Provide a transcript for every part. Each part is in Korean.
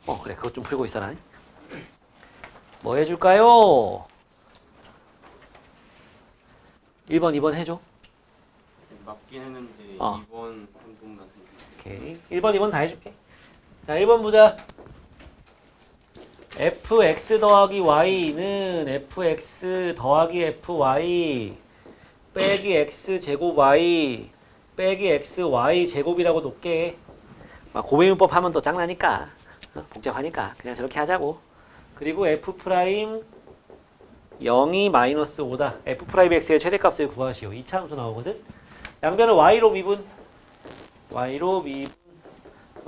그래. 그것 좀 풀고 있어라. 뭐 해줄까요? 1번, 2번 해줘. 맞긴 했는데 어. 2번 한 번만 해주세요. 오케이. 1번, 2번 다 해줄게. 자, 1번 보자. fx 더하기 y는 fx 더하기 fy 빼기 x 제곱 y 빼기 xy 제곱이라고 놓게. 고배문법 하면 또 짱나니까 복잡하니까 그냥 저렇게 하자고. 그리고 f 프라임 0이 마이너스 5다. f 프라임 x의 최대값을 구하시오. 2차 함수 나오거든. 양변을 y로 미분. y로 미분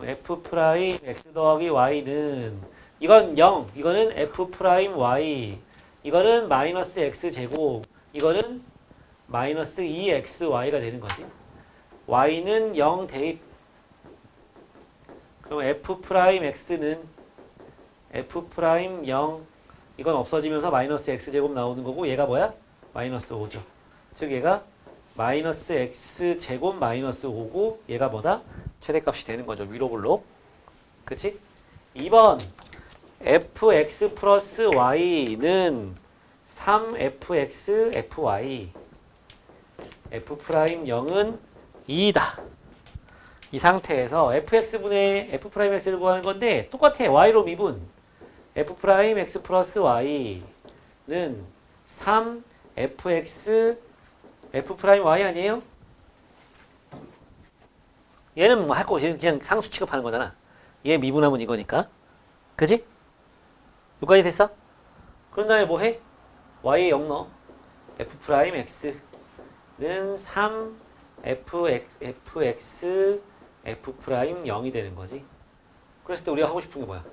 f 프라임 x 더하기 y는 이건 0, 이거는 f 프라임 y, 이거는 마이너스 x 제곱, 이거는 마이너스 2xy가 되는 거지. y는 0 대입. 그럼 f 프라임 x는 f 프라임 0, 이건 없어지면서 마이너스 x 제곱 나오는 거고, 얘가 뭐야? 마이너스 5죠. 즉 얘가 마이너스 x 제곱 마이너스 5고, 얘가 뭐다? 최대값이 되는 거죠. 위로 블록. 그치? 2번 fx 플러스 y는 3fx fy f 프라임 0은 2다. 이 상태에서 fx분의 f 프라임 x를 구하는 건데 똑같아. y로 미분 f 프라임 x 플러스 y는 3fx f 프라임 y 아니에요? 얘는 뭐 할 거 그냥 상수 취급하는 거잖아. 얘 미분하면 이거니까. 그지? 여기까지 됐어? 그런 다음에 뭐 해? y에 0 넣어. f 프라임 x는 3 fx f 프라임 0이 되는 거지. 그랬을 때 우리가 하고 싶은 게 뭐야?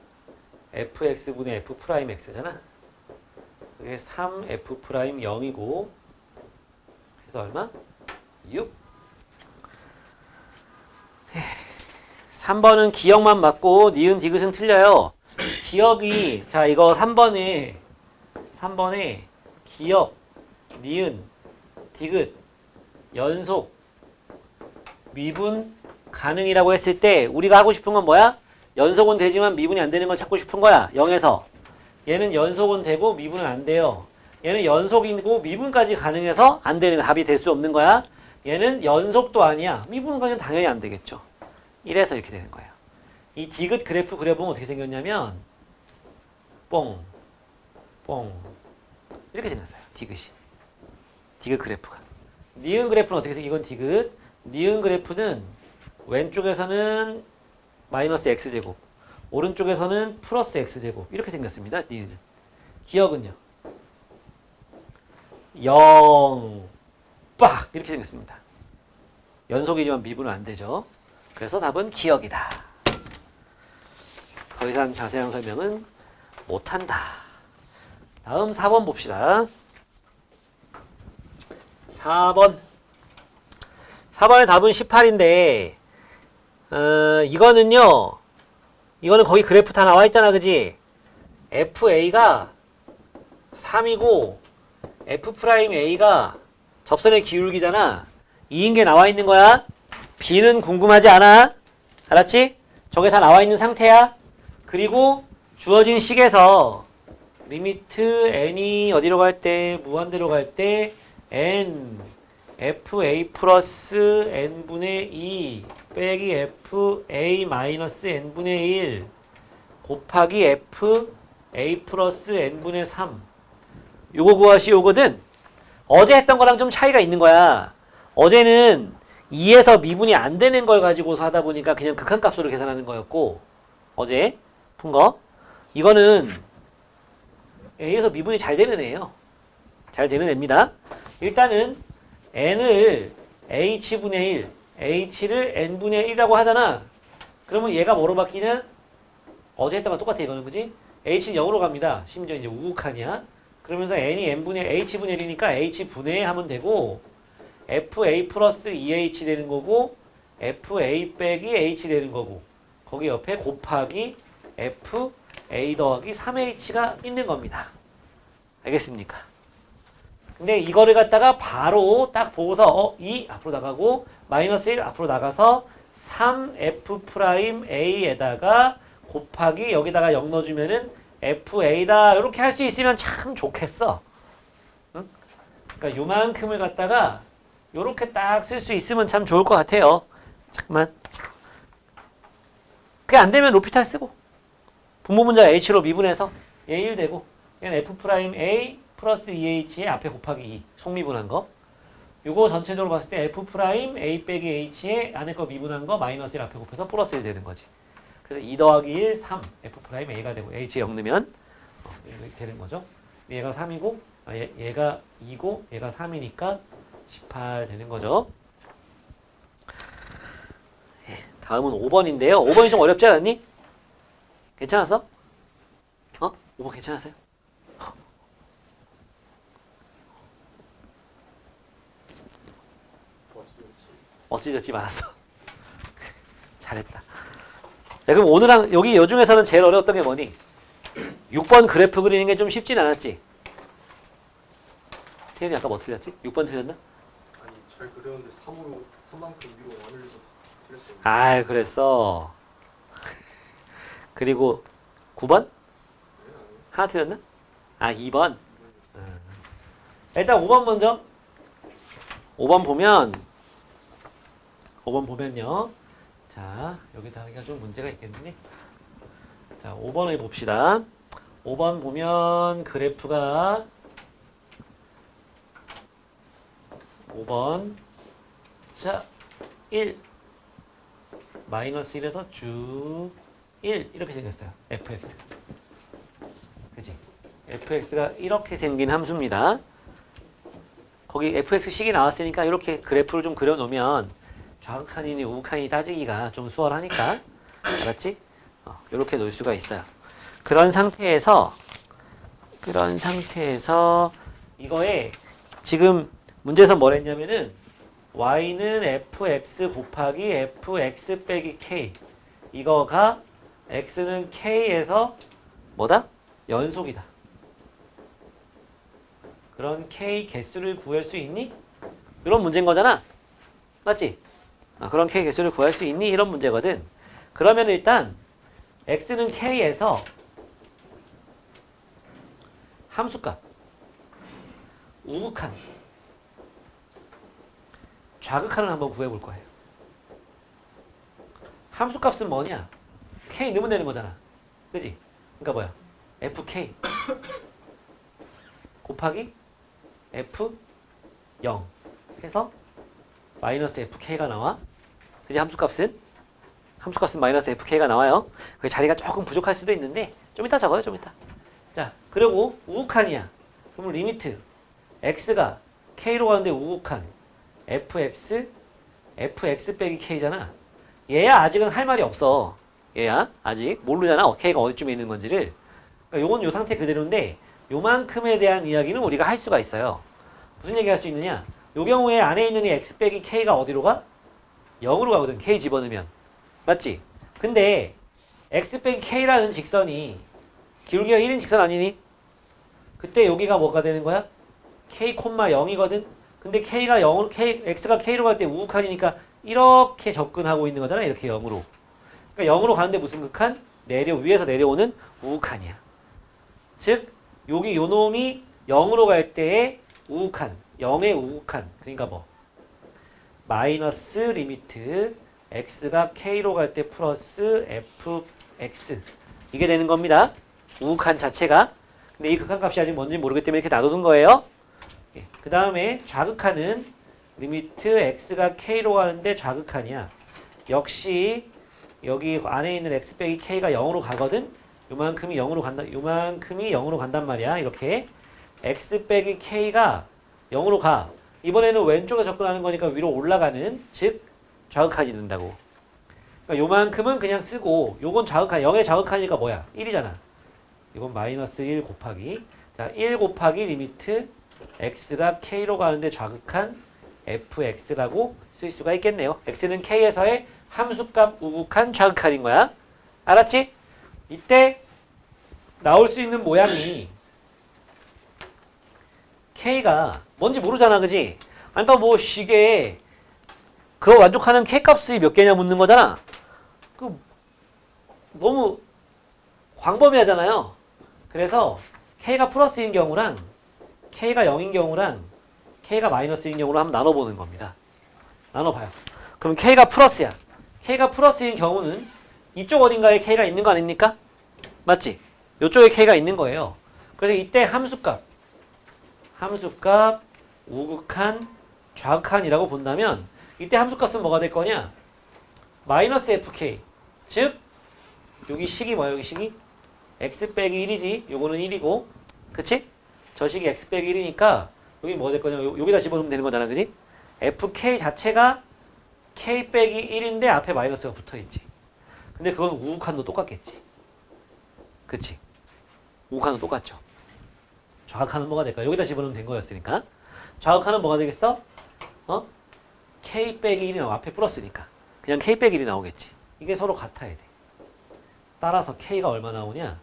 fx분의 f 프라임 x잖아. 그게 3 f 프라임 0이고 그래서 얼마? 6. 3번은 기억만 맞고 니은 디귿은 틀려요. 기억이 자 이거 3번에 기억, 니은, 디귿, 연속, 미분 가능이라고 했을 때 우리가 하고 싶은 건 뭐야? 연속은 되지만 미분이 안 되는 걸 찾고 싶은 거야. 0에서. 얘는 연속은 되고 미분은 안 돼요. 얘는 연속이고 미분까지 가능해서 안 되는 답이 될 수 없는 거야. 얘는 연속도 아니야. 미분까지는 당연히 안 되겠죠. 이래서 이렇게 되는 거예요. 이 디귿 그래프 그려보면 어떻게 생겼냐면 뽕, 뽕 이렇게 생겼어요. 디귿 그래프가. 니은 그래프는 어떻게 생겨? 이건 디귿. 니은 그래프는 왼쪽에서는 마이너스 x제곱, 오른쪽에서는 플러스 x제곱 이렇게 생겼습니다. 니은은. 기억은요? 0, 빡 이렇게 생겼습니다. 연속이지만 미분은 안 되죠. 그래서 답은 기억이다. 더 이상 자세한 설명은 못한다. 다음 4번 봅시다. 4번의 답은 18인데 이거는 거기 그래프 다 나와 있잖아. 그지? FA가 3이고 F'A가 접선의 기울기잖아. 2인 게 나와 있는 거야. B는 궁금하지 않아. 알았지? 저게 다 나와 있는 상태야. 그리고 주어진 식에서 리미트 n이 어디로 갈 때? 무한대로 갈 때 n fa 플러스 n분의 2 빼기 fa 마이너스 n분의 1 곱하기 fa 플러스 n분의 3 요거 구하시오거든. 어제 했던 거랑 좀 차이가 있는 거야. 어제는 2에서 미분이 안 되는 걸 가지고서 하다 보니까 그냥 극한값으로 계산하는 거였고 어제 푼 거. 이거는 A에서 미분이 잘 되는 애예요. 잘 되는 애입니다. 일단은 n을 h분의 1, h를 n분의 1이라고 하잖아. 그러면 얘가 뭐로 바뀌냐? 어제 했던 거 똑같아 이거는. 그지? h는 0으로 갑니다. 심지어 이제 우극하냐? 그러면서 n이 n분의 h분의 1이니까 h분의 하면 되고 fa 플러스 2h 되는 거고 fa 빼기 h 되는 거고 거기 옆에 곱하기 fa 더하기 3h가 있는 겁니다. 알겠습니까? 근데 이거를 갖다가 바로 딱 보고서 2 앞으로 나가고 마이너스 1 앞으로 나가서 3f 프라임 a에다가 곱하기 여기다가 0 넣어주면은 FA다. 이렇게 할 수 있으면 참 좋겠어. 응? 그러니까 요만큼을 갖다가 요렇게 딱 쓸 수 있으면 참 좋을 것 같아요. 잠깐만. 그게 안 되면 로피탈 쓰고 분모 문자 H로 미분해서 A1 되고 그냥 F'A 플러스 2H의 앞에 곱하기 2 속미분한 거. 요거 전체적으로 봤을 때 F'A 빼기 H의 안에 거 미분한 거 마이너스 1 앞에 곱해서 플러스 1 되는 거지. 그래서 2 더하기 1, 3 F'A가 되고 H 0 넣으면 이렇게 되는 거죠. 얘가 3이고 얘가 2고 얘가 3이니까 18 되는 거죠. 다음은 5번인데요. 5번이 좀 어렵지 않았니? 괜찮았어? 5번 괜찮았어요? 어찌저찌 많았어. 잘했다. 야, 그럼 오늘 여기 요 중에서는 제일 어려웠던 게 뭐니? 6번 그래프 그리는 게 좀 쉽진 않았지? 태현이 아까 뭐 틀렸지? 6번 틀렸나? 아니 잘 그렸는데 3만큼 위로 안 올려서 틀렸어요. 아, 그랬어. 그리고 9번? 하나 틀렸나? 아, 2번. 일단 5번 먼저. 5번 보면요. 자, 여기다 하기가 좀 문제가 있겠네. 자, 5번을 봅시다. 5번 보면 그래프가 5번 자, 1 마이너스 1에서 쭉 1 이렇게 생겼어요. fx. 그치? fx가 이렇게 생긴 함수입니다. 거기 fx식이 나왔으니까 이렇게 그래프를 좀 그려놓으면 좌극한이니 우극한이니 따지기가 좀 수월하니까 알았지? 이렇게 놓을 수가 있어요. 그런 상태에서 이거에 지금 문제에서 뭘 했냐면은 y는 fx 곱하기 fx 빼기 k 이거가 x는 k에서 뭐다? 연속이다. 그런 k 개수를 구할 수 있니? 이런 문제인 거잖아. 맞지? 그런 k 개수를 구할 수 있니? 이런 문제거든. 그러면 일단 x는 k에서 함수값 우극한 좌극한을 한번 구해볼 거예요. 함수값은 뭐냐? k 넣으면 되는 거잖아. 그지? 그러니까 뭐야? fk 곱하기 f 0 해서 마이너스 fk가 나와. 그지? 함수값은 마이너스 fk가 나와요. 그 자리가 조금 부족할 수도 있는데 좀 이따 적어요. 좀 이따. 자, 그리고 우극한이야. 그러면 리미트 x가 k로 가는데 우극한 fx 빼기 k잖아. 얘야 아직은 할 말이 없어. 얘야 아직 모르잖아. k가 어디쯤에 있는 건지를. 그러니까 요건 요 상태 그대로인데 요만큼에 대한 이야기는 우리가 할 수가 있어요. 무슨 얘기 할 수 있느냐? 요 경우에 안에 있는 이 x 빼기 k가 어디로 가? 0으로 가거든. k 집어넣으면. 맞지? 근데 x 빼기 k라는 직선이 기울기가 1인 직선 아니니? 그때 여기가 뭐가 되는 거야? k, 0이거든? 근데 x가 k로 갈 때 우극한이니까 이렇게 접근하고 있는 거잖아. 이렇게 0으로. 그러니까 0으로 가는데 무슨 극한? 위에서 내려오는 우극한이야. 즉 여기 요 놈이 0으로 갈 때의 우극한, 0의 우극한. 그러니까 뭐? 마이너스 리미트 x가 k로 갈 때 플러스 fx. 이게 되는 겁니다. 우극한 자체가. 근데 이 극한값이 아직 뭔지 모르기 때문에 이렇게 놔두는 거예요. 그 다음에 좌극한은 리미트 x가 k로 가는데 좌극한이야. 역시 여기 안에 있는 x 빼기 k가 0으로 가거든. 요만큼이 0으로 간단 말이야. 이렇게 x 빼기 k가 0으로 가. 이번에는 왼쪽에 접근하는 거니까 위로 올라가는, 즉 좌극한이 된다고. 그러니까 요만큼은 그냥 쓰고, 요건 좌극한, 0의 좌극하니까 뭐야? 1이잖아. 이건 마이너스 1 곱하기. 자, 1 곱하기 리미트 x가 k로 가는데 좌극한 fx라고 쓸 수가 있겠네요. x는 k에서의 함수값 우극한 좌극한인 거야. 알았지? 이때 나올 수 있는 모양이 k가 뭔지 모르잖아. 그지? 그러니까 뭐 시계에 그거 만족하는 k 값이 몇 개냐 묻는 거잖아. 너무 광범위하잖아요. 그래서 K가 플러스인 경우랑 K가 0인 경우랑 K가 마이너스인 경우로 한번 나눠보는 겁니다. 나눠봐요. 그럼 K가 플러스야. K가 플러스인 경우는 이쪽 어딘가에 K가 있는 거 아닙니까? 맞지? 이쪽에 K가 있는 거예요. 그래서 이때 함수값, 우극한, 좌극한이라고 본다면 이때 함수값은 뭐가 될 거냐? 마이너스 FK. 즉 여기 식이 뭐야? 여기 식이? x 빼기 1이지. 요거는 1이고. 그치? 저 식이 x 빼기 1이니까 여기 뭐가 될 거냐? 여기다 집어넣으면 되는 거잖아. 그치? FK 자체가 K 빼기 1인데 앞에 마이너스가 붙어있지. 근데 그건 우극한도 똑같겠지. 그치? 우극한도 똑같죠. 좌극한은 뭐가 될까? 여기다 집어넣으면 된 거였으니까. 좌극한은 뭐가 되겠어? K 빼기 1이 나와. 앞에 플러스니까. 그냥 K 빼기 1이 나오겠지. 이게 서로 같아야 돼. 따라서 K가 얼마 나오냐?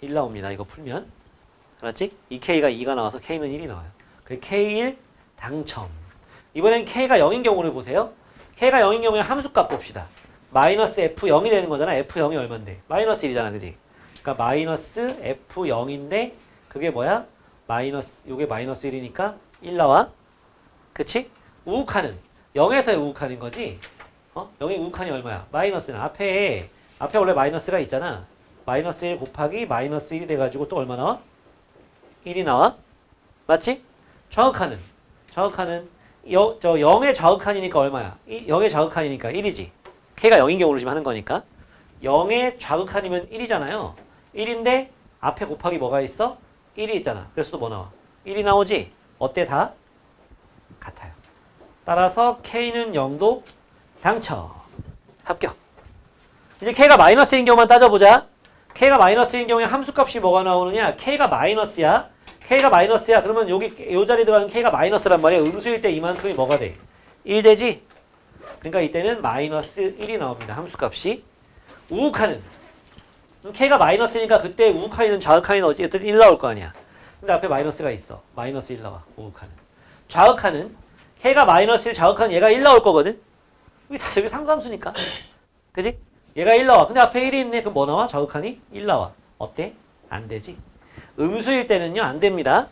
1 나옵니다. 이거 풀면. 알았지? 이 K가 2가 나와서 K는 1이 나와요. 그래서 K1 당첨. 이번엔 K가 0인 경우를 보세요. K가 0인 경우에 함수값 봅시다. 마이너스 F0이 되는 거잖아. F0이 얼만데? 마이너스 1이잖아. 그지? 그러니까 마이너스 F0인데 그게 뭐야? 요게 마이너스 1이니까 1 나와. 그치? 우극한은 0에서의 우극한인 거지. 0의 우극한이 얼마야? 마이너스는 앞에 원래 마이너스가 있잖아. 마이너스 1 곱하기 마이너스 1이 돼가지고 또 얼마 나와? 1이 나와? 맞지? 좌극한은 0의 좌극한이니까 얼마야? 0의 좌극한이니까 1이지. K가 0인 경우로 지금 하는 거니까. 0의 좌극한이면 1이잖아요. 1인데 앞에 곱하기 뭐가 있어? 1이 있잖아. 그래서 또 뭐 나와? 1이 나오지? 어때 다? 같아요. 따라서 K는 0도 당첨. 합격. 이제 K가 마이너스인 경우만 따져보자. K가 마이너스인 경우에 함수값이 뭐가 나오느냐? K가 마이너스야. 그러면 요 자리에 들어가는 K가 마이너스란 말이야. 음수일 때 이만큼이 뭐가 돼? 1 되지? 그러니까 이때는 마이너스 1이 나옵니다. 함수값이. 우극한은 K가 마이너스니까 그때 우극한이든 좌극한이든 어쨌든 1 나올 거 아니야. 근데 앞에 마이너스가 있어. 마이너스 1 나와. 우극한은. 좌극한은 K가 마이너스 1, 좌극한은 얘가 1 나올 거거든. 이게 다 저기 상수함수니까. 그지? 얘가 1 나와. 근데 앞에 1이 있네. 그럼 뭐 나와? 좌극한이 1 나와. 어때? 안 되지. 음수일 때는요. 안 됩니다.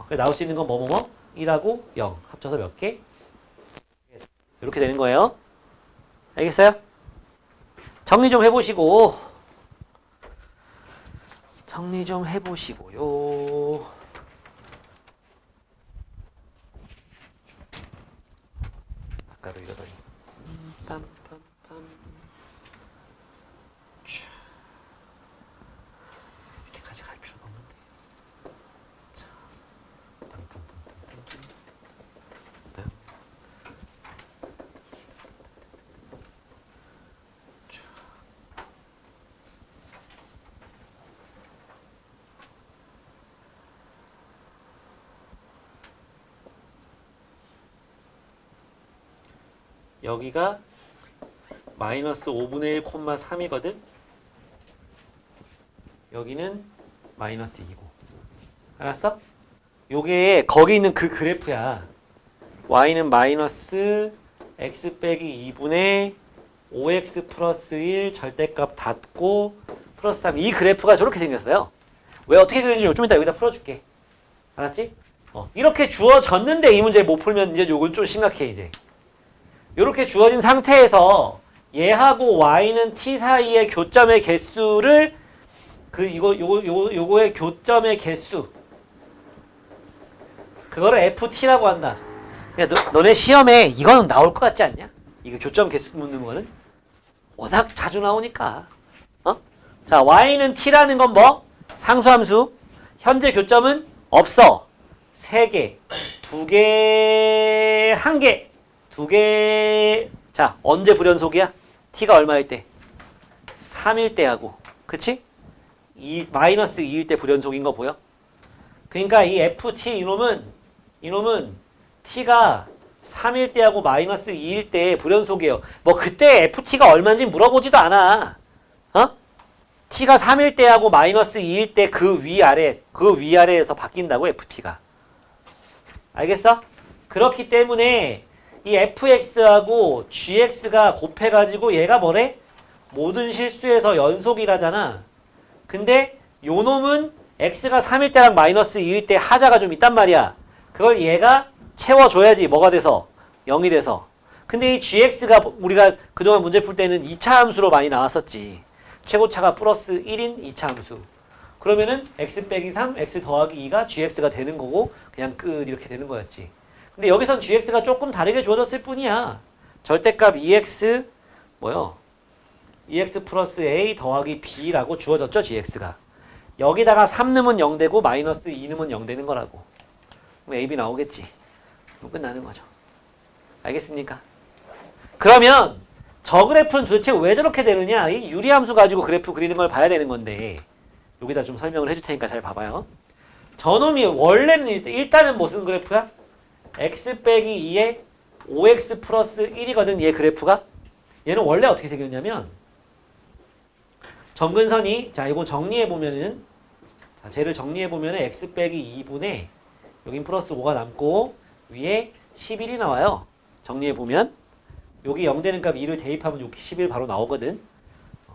그래 나올 수 있는 건 뭐뭐뭐? 1하고 0. 합쳐서 몇 개? 이렇게 되는 거예요. 알겠어요? 정리 좀 해보시고요. 아까도 이러더니 빰빰빰 이렇게까지 갈 필요가 없는데. 자, 땅땅땅땅땅. 네. 여기가 마이너스 5분의 1, 3이거든. 여기는 마이너스 2고. 알았어? 요게 거기 있는 그 그래프야. y는 마이너스 x 빼기 2분의 5x 플러스 1 절대값 닫고 플러스 3. 이 그래프가 저렇게 생겼어요. 왜 어떻게 그런지 좀 이따 여기다 풀어줄게. 알았지? 이렇게 주어졌는데 이 문제 못 풀면 이제 요건 좀 심각해 이제. 이렇게 주어진 상태에서 얘하고 y는 t 사이의 교점의 개수를 요거의 교점의 개수 그거를 ft라고 한다. 야, 너네 시험에 이거는 나올 것 같지 않냐? 이거 교점 개수 묻는 거는 워낙 자주 나오니까. 자, y는 t라는 건 뭐? 상수함수. 현재 교점은 없어. 3개, 2개, 1개. 2개. 자, 언제 불연속이야? t가 얼마일 때? 3일 때 하고. 그치? 마이너스 2일 때 불연속인 거 보여? 그러니까 이 ft 이놈은 t가 3일 때 하고 마이너스 2일 때 불연속이에요. 뭐 그때 ft가 얼마인지 물어보지도 않아. t가 3일 때 하고 마이너스 2일 때 그 위아래에서 바뀐다고 ft가. 알겠어? 그렇기 때문에 이 fx하고 gx가 곱해가지고 얘가 뭐래? 모든 실수에서 연속이라잖아. 근데 요 놈은 x가 3일 때랑 마이너스 2일 때 하자가 좀 있단 말이야. 그걸 얘가 채워줘야지 뭐가 돼서 0이 돼서. 근데 이 gx가 우리가 그동안 문제 풀 때는 2차 함수로 많이 나왔었지. 최고차가 플러스 1인 2차 함수. 그러면은 x 빼기 3, x 더하기 2가 gx가 되는 거고 그냥 끝 이렇게 되는 거였지. 근데 여기선 gx가 조금 다르게 주어졌을 뿐이야. 절대값 2x 뭐요? 2x 플러스 a 더하기 b라고 주어졌죠, gx가. 여기다가 3 넣으면 0 되고 마이너스 2 넣으면 0 되는 거라고. 그럼 a, b 나오겠지. 그럼 끝나는 거죠. 알겠습니까? 그러면 저 그래프는 도대체 왜 저렇게 되느냐? 이 유리함수 가지고 그래프 그리는 걸 봐야 되는 건데 여기다 좀 설명을 해줄 테니까 잘 봐봐요. 저놈이 원래는 일단은 무슨 그래프야? x 빼기 2에 5x 플러스 1이거든, 얘 그래프가. 얘는 원래 어떻게 생겼냐면 점근선이, 자 이거 정리해보면은, 자 쟤를 정리해보면은 x 빼기 2분의 여긴 플러스 5가 남고 위에 11이 나와요. 정리해보면 여기 0 되는 값 2를 대입하면 여기 11 바로 나오거든.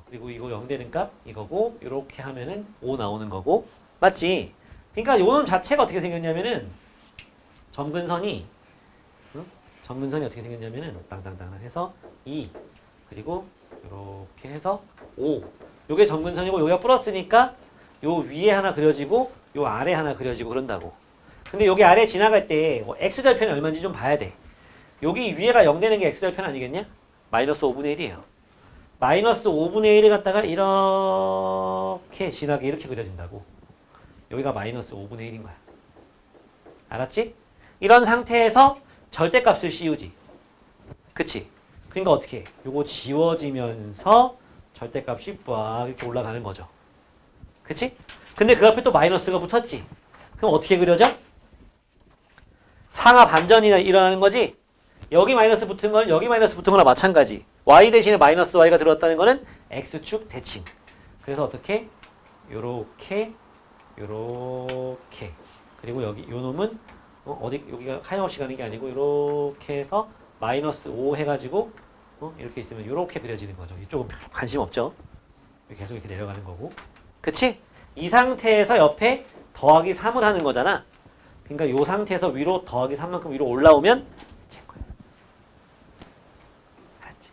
그리고 이거 0 되는 값 이거고 이렇게 하면은 5 나오는 거고. 맞지? 그러니까 요놈 자체가 어떻게 생겼냐면은 점근선이 점근선이 어떻게 생겼냐면은 땅땅땅 해서 2 그리고 이렇게 해서 5. 요게 점근선이고 여기가 플러스니까 요 위에 하나 그려지고 요 아래 하나 그려지고 그런다고. 근데 여기 아래 지나갈 때 x절편이 얼마인지 좀 봐야 돼. 여기 위에가 0 되는 게 x절편 아니겠냐? 마이너스 5분의 1이에요. 마이너스 5분의 1을 갖다가 이렇게 지나게 이렇게 그려진다고. 여기가 마이너스 5분의 1인 거야. 알았지? 이런 상태에서 절대값을 씌우지. 그치? 그러니까 어떻게 해? 요거 지워지면서 절대값이 빡 이렇게 올라가는 거죠. 그치? 근데 그 앞에 또 마이너스가 붙었지. 그럼 어떻게 그려져? 상하 반전이 일어나는 거지? 여기 마이너스 붙은 건 여기 마이너스 붙은 거나 마찬가지. y 대신에 마이너스 y가 들어왔다는 거는 x축 대칭. 그래서 어떻게? 요렇게 요렇게 그리고 여기 요 놈은 어디 여기가 하염없이 가는 게 아니고 요렇게 해서 마이너스 5 해가지고 이렇게 있으면 요렇게 그려지는 거죠. 이쪽은 별로 관심 없죠. 계속 이렇게 내려가는 거고. 그치? 이 상태에서 옆에 더하기 3을 하는 거잖아. 그러니까 요 상태에서 위로 더하기 3만큼 위로 올라오면 체크야. 알았지?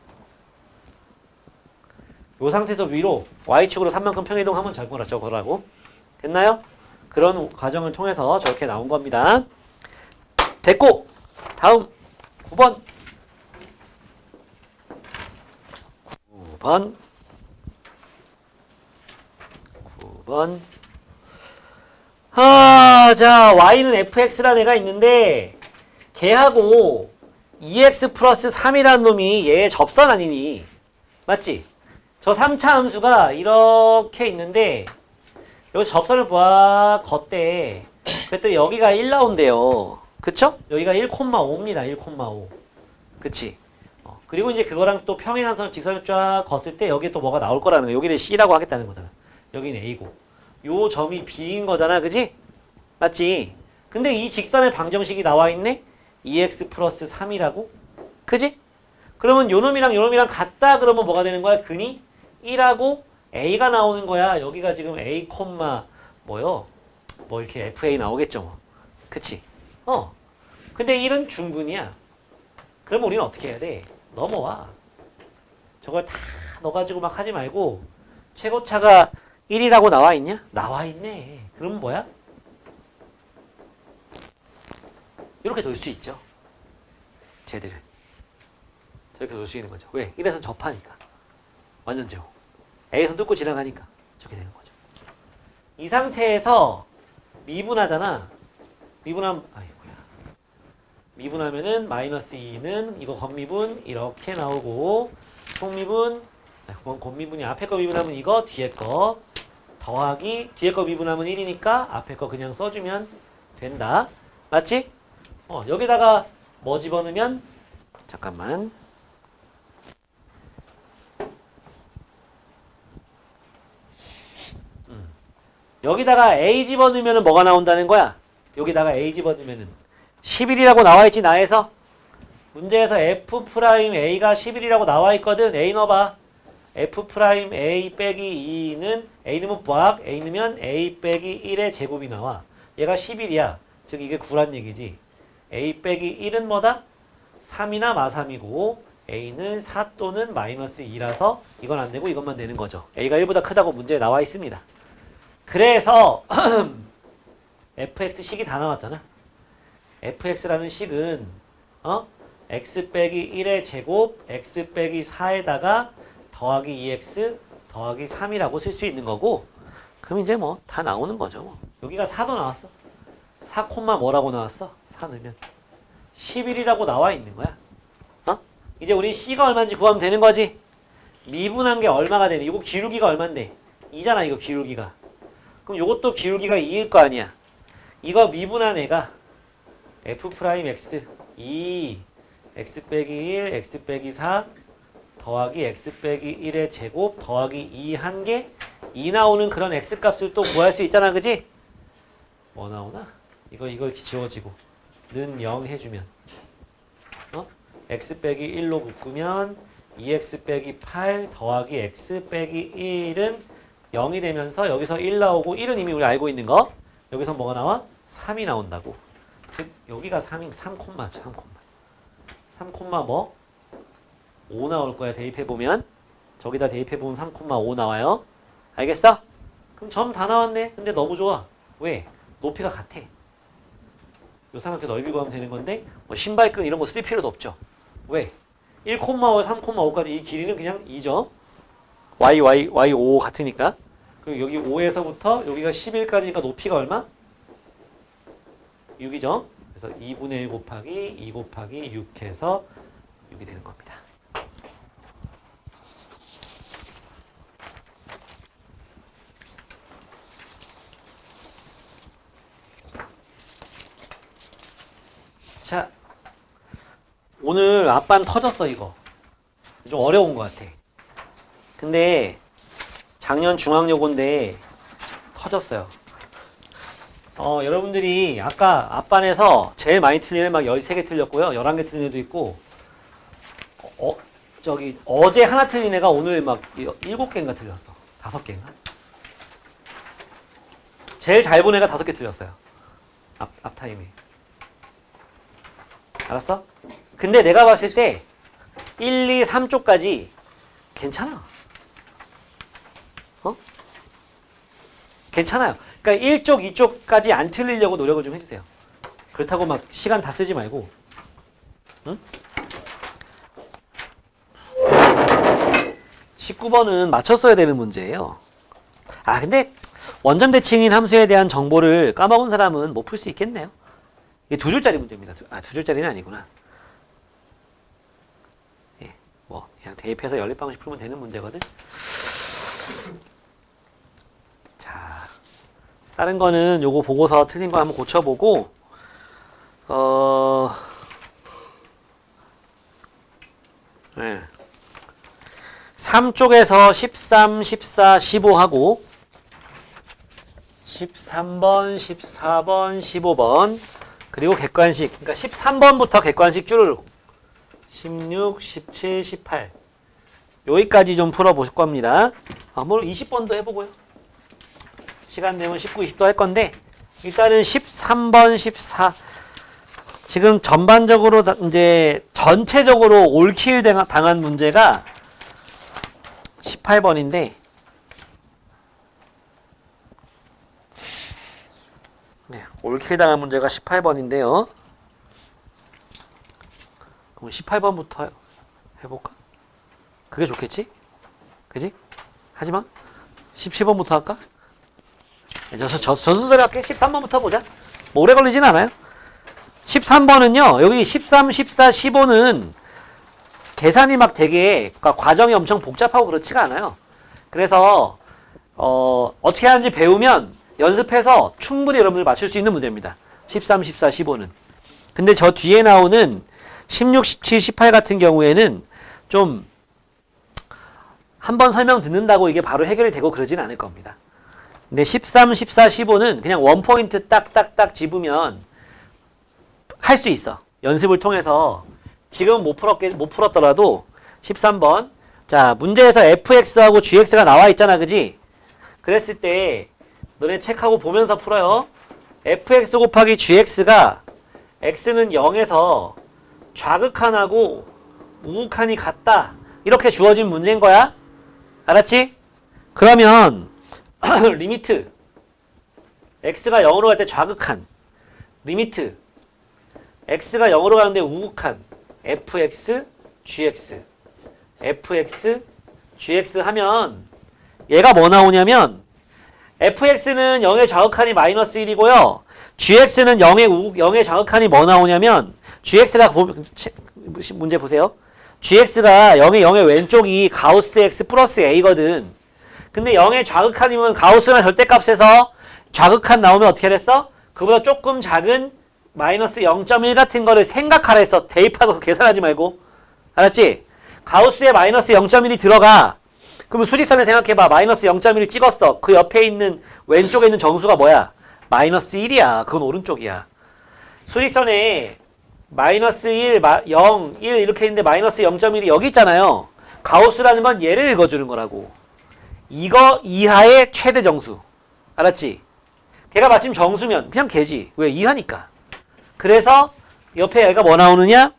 요 상태에서 위로 y축으로 3만큼 평이동하면 저거라고. 됐나요? 그런 과정을 통해서 저렇게 나온 겁니다. 됐고 다음 9번 9번 자 y는 fx라는 애가 있는데 걔하고 2x 플러스 3이라는 놈이 얘의 접선 아니니? 맞지? 저 3차 함수가 이렇게 있는데 여기 접선을 봐 걷대. 그랬더니 여기가 1 나온대요. 그쵸? 여기가 1,5입니다. 1,5. 그치? 그리고 이제 그거랑 또 평행한 선 직선을 쫙 걷을 때 여기에 또 뭐가 나올 거라는 거야. 여기를 C라고 하겠다는 거잖아. 여기는 A고. 요 점이 B인 거잖아. 그지? 맞지? 근데 이 직선의 방정식이 나와 있네? 2x 플러스 3이라고? 그지? 그러면 요 놈이랑 요 놈이랑 같다 그러면 뭐가 되는 거야? 근이 1하고 A가 나오는 거야. 여기가 지금 A, 뭐요? 뭐 이렇게 FA 나오겠죠. 뭐. 그치? 근데 1은 중근이야. 그러면 우리는 어떻게 해야 돼? 넘어와. 저걸 다 넣어가지고 막 하지 말고 최고차가 1이라고 나와 있냐? 나와 있네. 그러면 뭐야? 이렇게 돌 수 있죠. 쟤들을. 저렇게 돌 수 있는 거죠. 왜? 1에서 접하니까. 완전 제곱. A에서 뚫고 지나가니까 저렇게 되는 거죠. 이 상태에서 미분하잖아. 미분하면은 마이너스 2는 이거 겉미분 이렇게 나오고 속미분 그건 겉미분이 앞에 거 미분하면 이거 뒤에 거 더하기 뒤에 거 미분하면 1이니까 앞에 거 그냥 써주면 된다. 맞지? 여기다가 뭐 집어넣으면 잠깐만 여기다가 A 집어넣으면 뭐가 나온다는 거야? 여기다가 A 집어넣으면은 11이라고 나와있지 나에서 문제에서 F'A가 11이라고 나와있거든. A 넣어봐. f 프라임 a 빼기 2는 a 넣으면 부학, a 넣으면 a 빼기 1의 제곱이 나와. 얘가 11이야. 즉 이게 9란 얘기지. a 빼기 1은 뭐다? 3이나 마3이고 a는 4 또는 마이너스 2라서 이건 안 되고 이것만 되는 거죠. a가 1보다 크다고 문제에 나와 있습니다. 그래서 fx식이 다 나왔잖아. fx라는 식은 x 빼기 1의 제곱 x 빼기 4에다가 더하기 2x 더하기 3이라고 쓸 수 있는 거고, 그럼 이제 뭐 다 나오는 거죠. 뭐. 여기가 4도 나왔어. 4 콤마 뭐라고 나왔어? 4 넣으면 11이라고 나와 있는 거야. 이제 우리 c가 얼마인지 구하면 되는 거지. 미분한 게 얼마가 되니? 이거 기울기가 얼만데? 2잖아 이거 기울기가. 그럼 이것도 기울기가 2일 거 아니야. 이거 미분한 애가 f 프라임 x 2 x 빼기 1 x 빼기 4 더하기 x 빼기 1의 제곱 더하기 2 한 개 2 나오는 그런 x 값을 또 구할 수 있잖아. 그지? 뭐 나오나? 이거 지워지고 는 0 해주면 x 빼기 1로 묶으면 2x 빼기 8 더하기 x 빼기 1은 0이 되면서 여기서 1 나오고 1은 이미 우리 알고 있는 거. 여기서 뭐가 나와? 3이 나온다고. 즉 여기가 3인 3 콤마 뭐? 5 나올 거야. 대입해보면 저기다 대입해보면 3,5 나와요. 알겠어? 그럼 점 다 나왔네. 근데 너무 좋아. 왜? 높이가 같아. 요 삼각형 넓이 구하면 되는 건데 뭐 신발끈 이런 거 쓸 필요도 없죠. 왜? 1,5, 3,5까지 이 길이는 그냥 2점. y5 같으니까. 그리고 여기 5에서부터 여기가 11까지니까 높이가 얼마? 6이죠. 그래서 2분의 1 곱하기 2 곱하기 6 해서 6이 되는 겁니다. 자, 오늘 아빠는 터졌어 이거. 좀 어려운 것 같아. 근데 작년 중학요건데 터졌어요. 여러분들이 아까 앞반에서 제일 많이 틀린 애 막 13개 틀렸고요. 11개 틀린 애도 있고 어제 하나 틀린 애가 오늘 막 7개인가 틀렸어. 5개인가? 제일 잘 본 애가 5개 틀렸어요. 앞타임에. 알았어? 근데 내가 봤을 때 1, 2, 3쪽까지 괜찮아. 괜찮아요. 그러니까 1쪽, 2쪽까지 안 틀리려고 노력을 좀 해주세요. 그렇다고 막 시간 다 쓰지 말고. 응? 19번은 맞췄어야 되는 문제예요. 근데 원점 대칭인 함수에 대한 정보를 까먹은 사람은 못 풀 수 있겠네요. 이게 2줄짜리 문제입니다. 2줄짜리는 아니구나. 예, 뭐 그냥 대입해서 연립방식 풀면 되는 문제거든. 자, 다른 거는 요거 보고서 틀린 거 한번 고쳐보고 3쪽에서 13, 14, 15하고 13번, 14번, 15번 그리고 객관식. 그러니까 13번부터 객관식 쭈르륵 16, 17, 18 여기까지 좀 풀어보실 겁니다. 뭐 20번도 해보고요. 시간 되면 19, 20도 할 건데 일단은 13번, 14 지금 전반적으로 이제 전체적으로 올킬 당한 문제가 18번인데 올킬 당한 문제가 18번인데요. 그럼 18번부터 해볼까? 그게 좋겠지? 그지? 하지만 17번부터 할까? 저 순서대로 할게. 13번부터 보자. 뭐 오래 걸리진 않아요. 13번은요. 여기 13, 14, 15는 계산이 막 되게 그러니까 과정이 엄청 복잡하고 그렇지가 않아요. 그래서 어떻게 하는지 배우면 연습해서 충분히 여러분들 맞출 수 있는 문제입니다. 13, 14, 15는. 근데 저 뒤에 나오는 16, 17, 18 같은 경우에는 좀 한 번 설명 듣는다고 이게 바로 해결이 되고 그러진 않을 겁니다. 근데 13, 14, 15는 그냥 원포인트 딱딱딱 집으면 할 수 있어. 연습을 통해서 지금 못 풀었더라도 13번 자, 문제에서 fx하고 gx가 나와 있잖아, 그지? 그랬을 때 너네 책하고 보면서 풀어요. fx 곱하기 gx가 x는 0에서 좌극한하고 우극한이 같다. 이렇게 주어진 문제인 거야. 알았지? 그러면 리미트 x가 0으로 갈 때 좌극한, 리미트 x가 0으로 가는데 우극한 fx, gx fx, gx 하면 얘가 뭐 나오냐면 fx는 0의 좌극한이 마이너스 1이고요. gx는 0의 좌극한이 뭐 나오냐면 gx가 문제 보세요. gx가 0의 왼쪽이 가우스 x 플러스 a거든. 근데 0의 좌극한이면 가우스나 절대값에서 좌극한 나오면 어떻게 됐어? 그보다 조금 작은 마이너스 0.1 같은 거를 생각하라 했어. 대입하고 계산하지 말고. 알았지? 가우스에 마이너스 0.1이 들어가. 그러면 수직선에 생각해봐. 마이너스 0.1을 찍었어. 그 옆에 있는 왼쪽에 있는 정수가 뭐야? 마이너스 1이야. 그건 오른쪽이야. 수직선에 마이너스 1, 0, 1 이렇게 있는데 마이너스 0.1이 여기 있잖아요. 가우스라는 건 얘를 읽어주는 거라고. 이거 이하의 최대 정수. 알았지? 걔가 마침 정수면 그냥 걔지. 왜? 이하니까. 그래서 옆에 얘가 뭐 나오느냐?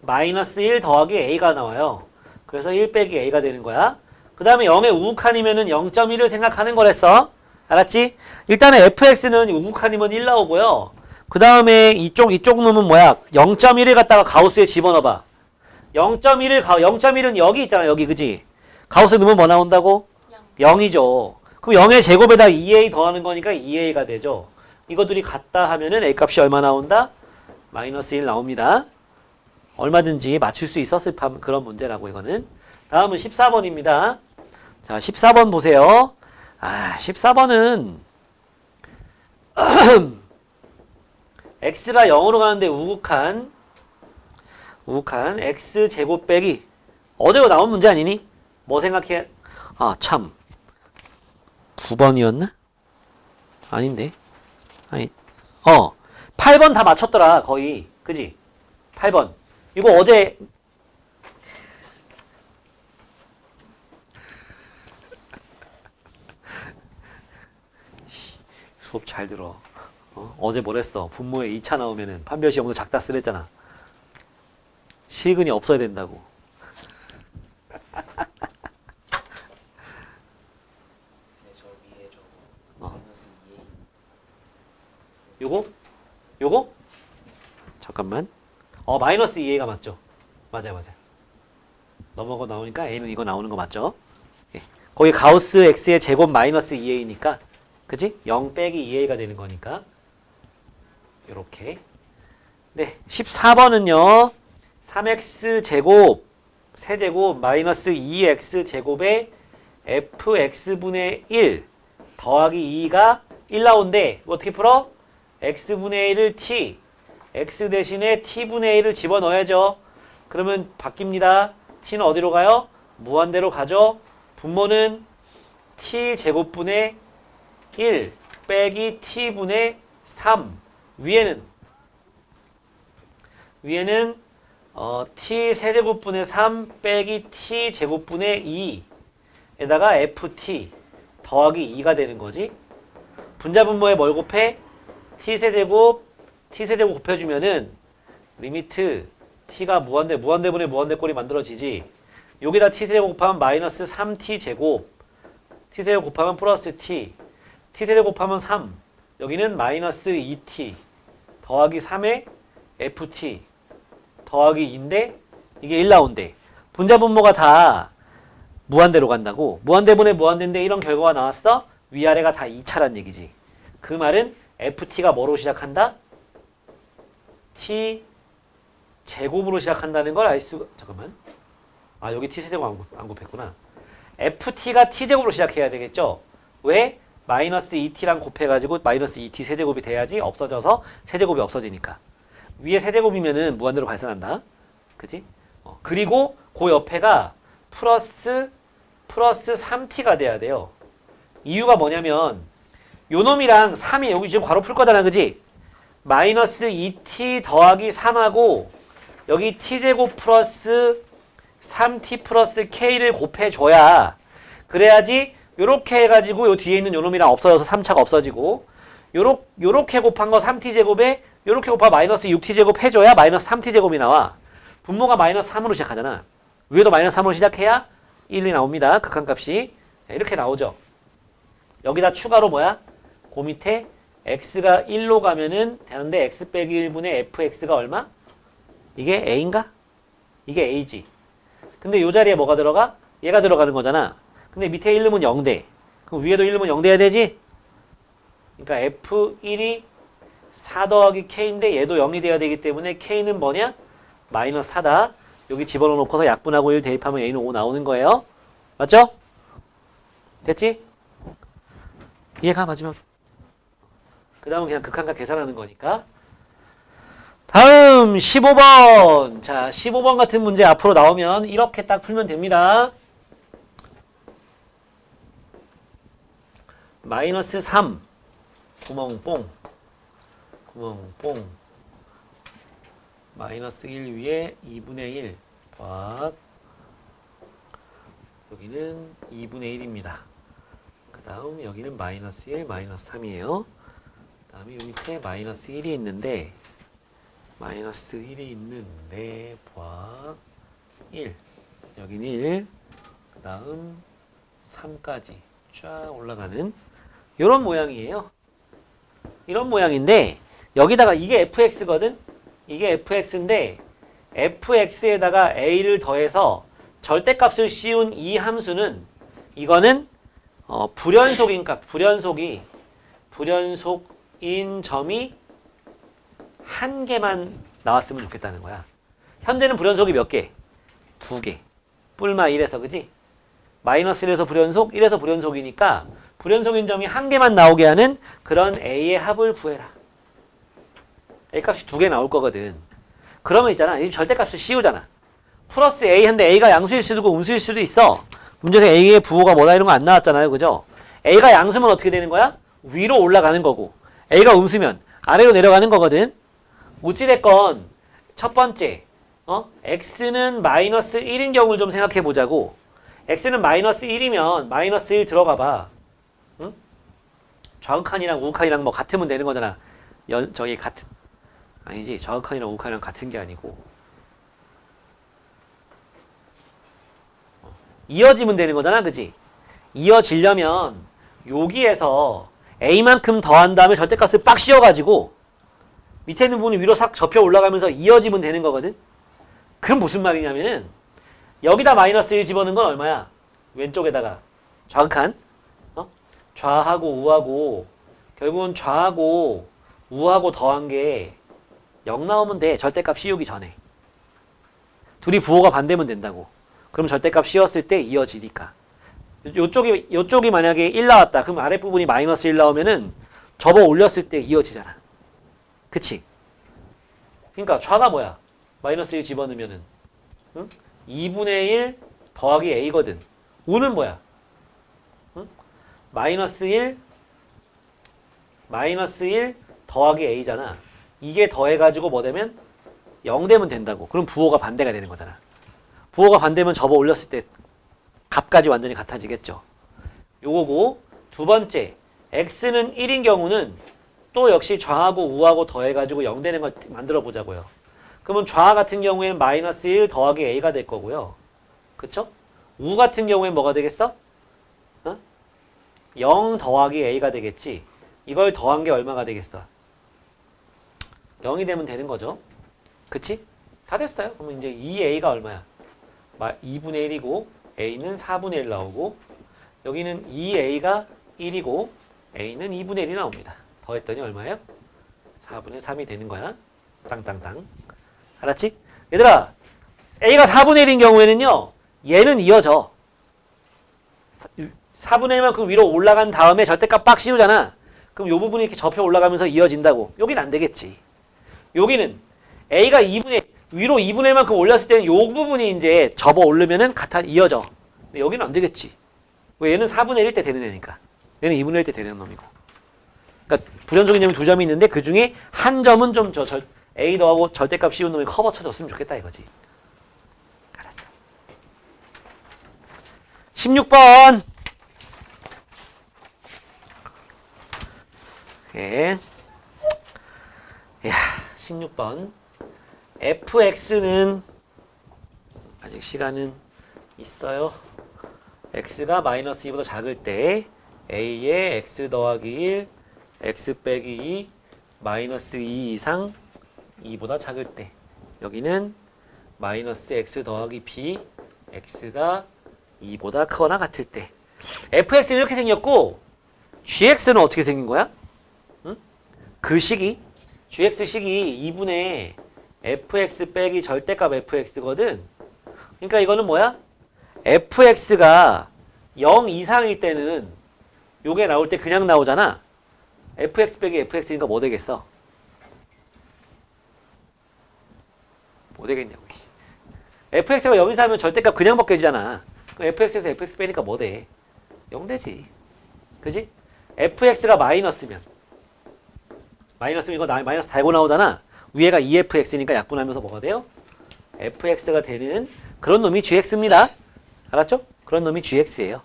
마이너스 1 더하기 a가 나와요. 그래서 1 빼기 a가 되는 거야. 그 다음에 0의 우극한이면은 0.1을 생각하는 거랬어. 알았지? 일단은 fx는 우극한이면 1 나오고요. 그 다음에 이쪽 놈은 뭐야? 0.1을 갖다가 가우스에 집어넣어봐. 0.1은 여기 있잖아. 여기 그지? 가우스에 넣으면 뭐 나온다고? 0이죠. 그럼 0의 제곱에다 2a 더하는 거니까 2a가 되죠. 이것들이 같다 하면은 a 값이 얼마 나온다? 마이너스 1 나옵니다. 얼마든지 맞출 수 있었을 그런 문제라고 이거는. 다음은 14번입니다. 자, 14번 보세요. 14번은 x가 0으로 가는데 우극한 x 제곱 빼기 어제도 나온 문제 아니니? 뭐 생각해? 참 9번이었나? 아닌데. 아니 8번 다 맞췄더라 거의. 그지? 8번 이거 어제 수업 잘 들어. 어제 뭐랬어? 분모에 2차 나오면은 판별 시험도 작다 쓰랬잖아. 실근이 없어야 된다고. 요거? 잠깐만. 마이너스 2a가 맞죠? 맞아요. 넘어가 나오니까 a는 이거 나오는 거 맞죠? 예. 거기 가우스 x의 제곱 마이너스 2a니까 그치? 0 빼기 2a가 되는 거니까 요렇게. 네, 14번은요. 3x 제곱 세제곱 마이너스 2x 제곱에 fx분의 1 더하기 2가 1 나온대. 어떻게 풀어? x분의 1을 t x 대신에 t분의 1을 집어넣어야죠. 그러면 바뀝니다. t는 어디로 가요? 무한대로 가죠. 분모는 t제곱분의 1 빼기 t분의 3. 위에는 t세제곱분의 3 빼기 t제곱분의 2에다가 ft 더하기 2가 되는 거지. 분자분모에 뭘 곱해? t세제곱 곱해주면은 리미트 t가 무한대분의 무한대꼴이 만들어지지. 여기다 t세제곱 곱하면 마이너스 3t제곱, t세제곱 곱하면 플러스 t세제곱 곱하면 3, 여기는 마이너스 2t 더하기 3에 ft 더하기 2인데 이게 1 나온대. 분자분모가 다 무한대로 간다고. 무한대분의 무한대인데 이런 결과가 나왔어? 위아래가 다 2차란 얘기지. 그 말은 ft가 뭐로 시작한다? t 제곱으로 시작한다는 걸 알 수가. 잠깐만. 여기 t 세제곱 안 곱했구나. ft가 t 제곱으로 시작해야 되겠죠. 왜? 마이너스 2t랑 곱해가지고 마이너스 2t 세제곱이 돼야지 없어져서 세제곱이 없어지니까. 위에 세제곱이면은 무한대로 발생한다. 그치? 그리고 그 옆에가 플러스 3t가 돼야 돼요. 이유가 뭐냐면 요 놈이랑 3이 여기 지금 괄호 풀 거잖아. 그지? 마이너스 2t 더하기 3하고 여기 t제곱 플러스 3t 플러스 k를 곱해줘야 그래야지 요렇게 해가지고 요 뒤에 있는 요 놈이랑 없어져서 3차가 없어지고 요렇게 곱한 거 3t제곱에 요렇게 곱하 마이너스 6t제곱 해줘야 마이너스 3t제곱이 나와. 분모가 마이너스 3으로 시작하잖아. 위에도 마이너스 3으로 시작해야 1이 나옵니다. 극한값이. 자, 이렇게 나오죠. 여기다 추가로 뭐야? 그 밑에 x가 1로 가면은 되는데 x 빼기 1분의 fx가 얼마? 이게 a인가? 이게 a지. 근데 요 자리에 뭐가 들어가? 얘가 들어가는 거잖아. 근데 밑에 1 넣으면 0대. 그럼 위에도 1 넣으면 0대야 되지? 그러니까 f1이 4 더하기 k인데 얘도 0이 돼야 되기 때문에 k는 뭐냐? 마이너스 4다. 여기 집어넣어 놓고서 약분하고 1 대입하면 a는 5 나오는 거예요. 맞죠? 됐지? 이해가 마지막. 그 다음은 그냥 극한값 계산하는 거니까. 다음 15번. 자, 15번 같은 문제 앞으로 나오면 이렇게 딱 풀면 됩니다. 마이너스 3 구멍 뽕 마이너스 1 위에 2분의 1 박 여기는 2분의 1입니다. 그 다음 여기는 마이너스 1 마이너스 3이에요. 그 다음에 요 밑에 마이너스 1이 있는데 박 1 여기는 1 그 다음 3까지 쫙 올라가는 요런 모양이에요. 이런 모양인데 여기다가 이게 fx거든. 이게 fx인데 fx에다가 a를 더해서 절대값을 씌운 이 함수는 이거는 불연속인 불연속인 점이 한 개만 나왔으면 좋겠다는 거야. 현재는 불연속이 몇 개? 2개. 뿔마 1에서 그지? 마이너스 1에서 불연속, 1에서 불연속이니까 불연속인 점이 한 개만 나오게 하는 그런 a의 합을 구해라. a 값이 2개 나올 거거든. 그러면 있잖아. 이 절대값을 씌우잖아. 플러스 a 한데 a가 양수일 수도 있고 음수일 수도 있어. 문제에서 a의 부호가 뭐다 이런 거 안 나왔잖아요. 그죠? a가 양수면 어떻게 되는 거야? 위로 올라가는 거고 a가 음수면 아래로 내려가는 거거든. 어찌됐건 첫 번째 x는 마이너스 1인 경우를 좀 생각해 보자고. x는 마이너스 1이면 마이너스 1 들어가 봐. 응? 좌극한이랑 우극한이랑 뭐 같으면 되는 거잖아. 저기 같은 아니지. 좌극한이랑 우극한이랑 같은 게 아니고 이어지면 되는 거잖아. 그지? 이어지려면 여기에서 a만큼 더한 다음에 절대값을 빡 씌워가지고 밑에 있는 부분이 위로 싹 접혀 올라가면서 이어지면 되는 거거든. 그럼 무슨 말이냐면은 여기다 마이너스 1 집어넣은 건 얼마야? 왼쪽에다가 좌극한 좌하고 우하고 결국은 좌하고 우하고 더한 게 0 나오면 돼. 절대값 씌우기 전에. 둘이 부호가 반대면 된다고. 그럼 절대값 씌웠을 때 이어지니까. 요쪽이 만약에 1 나왔다. 그럼 아랫부분이 마이너스 1 나오면은 접어 올렸을 때 이어지잖아. 그치? 그러니까 좌가 뭐야? 마이너스 1 집어넣으면은 2분의 1 더하기 a거든. 우는 뭐야? 마이너스 1 더하기 a잖아. 이게 더해가지고 뭐 되면 0 되면 된다고. 그럼 부호가 반대가 되는 거잖아. 부호가 반대면 접어 올렸을 때 값까지 완전히 같아지겠죠. 요거고 두 번째 x는 1인 경우는 또 역시 좌하고 우하고 더해가지고 0 되는 걸 만들어 보자고요. 그러면 좌 같은 경우에는 마이너스 1 더하기 a가 될 거고요. 그쵸? 우 같은 경우엔 뭐가 되겠어? 0 더하기 a가 되겠지. 이걸 더한 게 얼마가 되겠어? 0이 되면 되는 거죠. 그치? 다 됐어요. 그러면 이제 2a가 얼마야? 2분의 1이고 a는 4분의 1 나오고 여기는 2a가 1이고 a는 2분의 1이 나옵니다. 더했더니 얼마예요? 4분의 3이 되는 거야. 땅땅땅. 알았지? 얘들아 a가 4분의 1인 경우에는요. 얘는 이어져. 4분의 1만큼 위로 올라간 다음에 절대값 빡 씌우잖아. 그럼 요 부분이 이렇게 접혀 올라가면서 이어진다고. 여긴 안 되겠지. 여기는 a가 2분의 위로 2분의 1만큼 올렸을 때는 요 부분이 이제 접어 오르면은 이어져. 근데 여기는 안 되겠지. 왜? 얘는 4분의 1 때 되는 애니까. 얘는 2분의 1 때 되는 놈이고. 그러니까 불연속인 점이 2점이 있는데 그 중에 한 점은 좀 a 더하고 절대값 씌운 놈이 커버 쳐줬으면 좋겠다 이거지. 알았어. 16번. 예. 야, 16번. fx는 아직 시간은 있어요. x가 마이너스 2보다 작을 때 a의 x 더하기 1, x 빼기 2, 마이너스 2 이상 2보다 작을 때 여기는 마이너스 x 더하기 b, x가 2보다 크거나 같을 때 fx는 이렇게 생겼고 gx는 어떻게 생긴 거야? 응? 그 식이 gx 식이 2분의 fx 빼기 절대값 fx거든. 그러니까 이거는 뭐야? fx가 0 이상일 때는 요게 나올 때 그냥 나오잖아. fx 빼기 fx니까 뭐 되겠어? 뭐 되겠냐고. fx가 0 이상이면 절대값 그냥 벗겨지잖아. 그럼 fx에서 fx 빼니까 뭐 돼? 0 되지. 그지? fx가 마이너스면 이거 마이너스 달고 나오잖아. 위에가 2fx니까 약분하면서 뭐가 돼요? fx가 되는 그런 놈이 gx입니다. 알았죠? 그런 놈이 gx예요.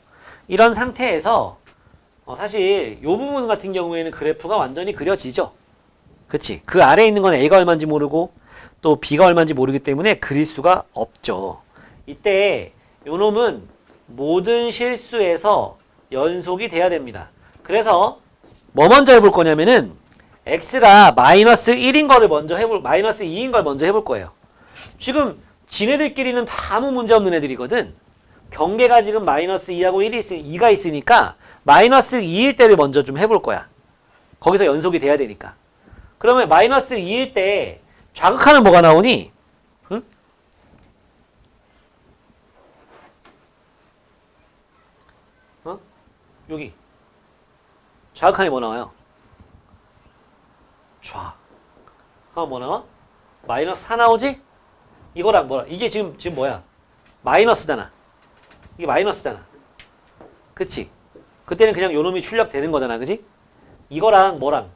이런 상태에서 사실 이 부분 같은 경우에는 그래프가 완전히 그려지죠. 그치? 그 아래에 있는 건 a가 얼마인지 모르고 또 b가 얼마인지 모르기 때문에 그릴 수가 없죠. 이때 요 놈은 모든 실수에서 연속이 돼야 됩니다. 그래서 뭐 먼저 해볼 거냐면은 x가 마이너스 1인 거를 먼저 마이너스 2인 걸 먼저 해볼 거예요. 지금 지네들끼리는 다 아무 문제 없는 애들이거든. 경계가 지금 마이너스 2하고 2가 있으니까 마이너스 2일 때를 먼저 좀 해볼 거야. 거기서 연속이 돼야 되니까. 그러면 마이너스 2일 때 좌극하는 뭐가 나오니? 응? 여기 좌극하니 뭐 나와요? 좌. 그럼 뭐 나와? 마이너스 4 나오지? 이거랑 뭐야? 이게 지금 뭐야? 마이너스잖아. 이게 마이너스잖아. 그치? 그때는 그냥 요 놈이 출력되는 거잖아. 그지? 이거랑 뭐랑?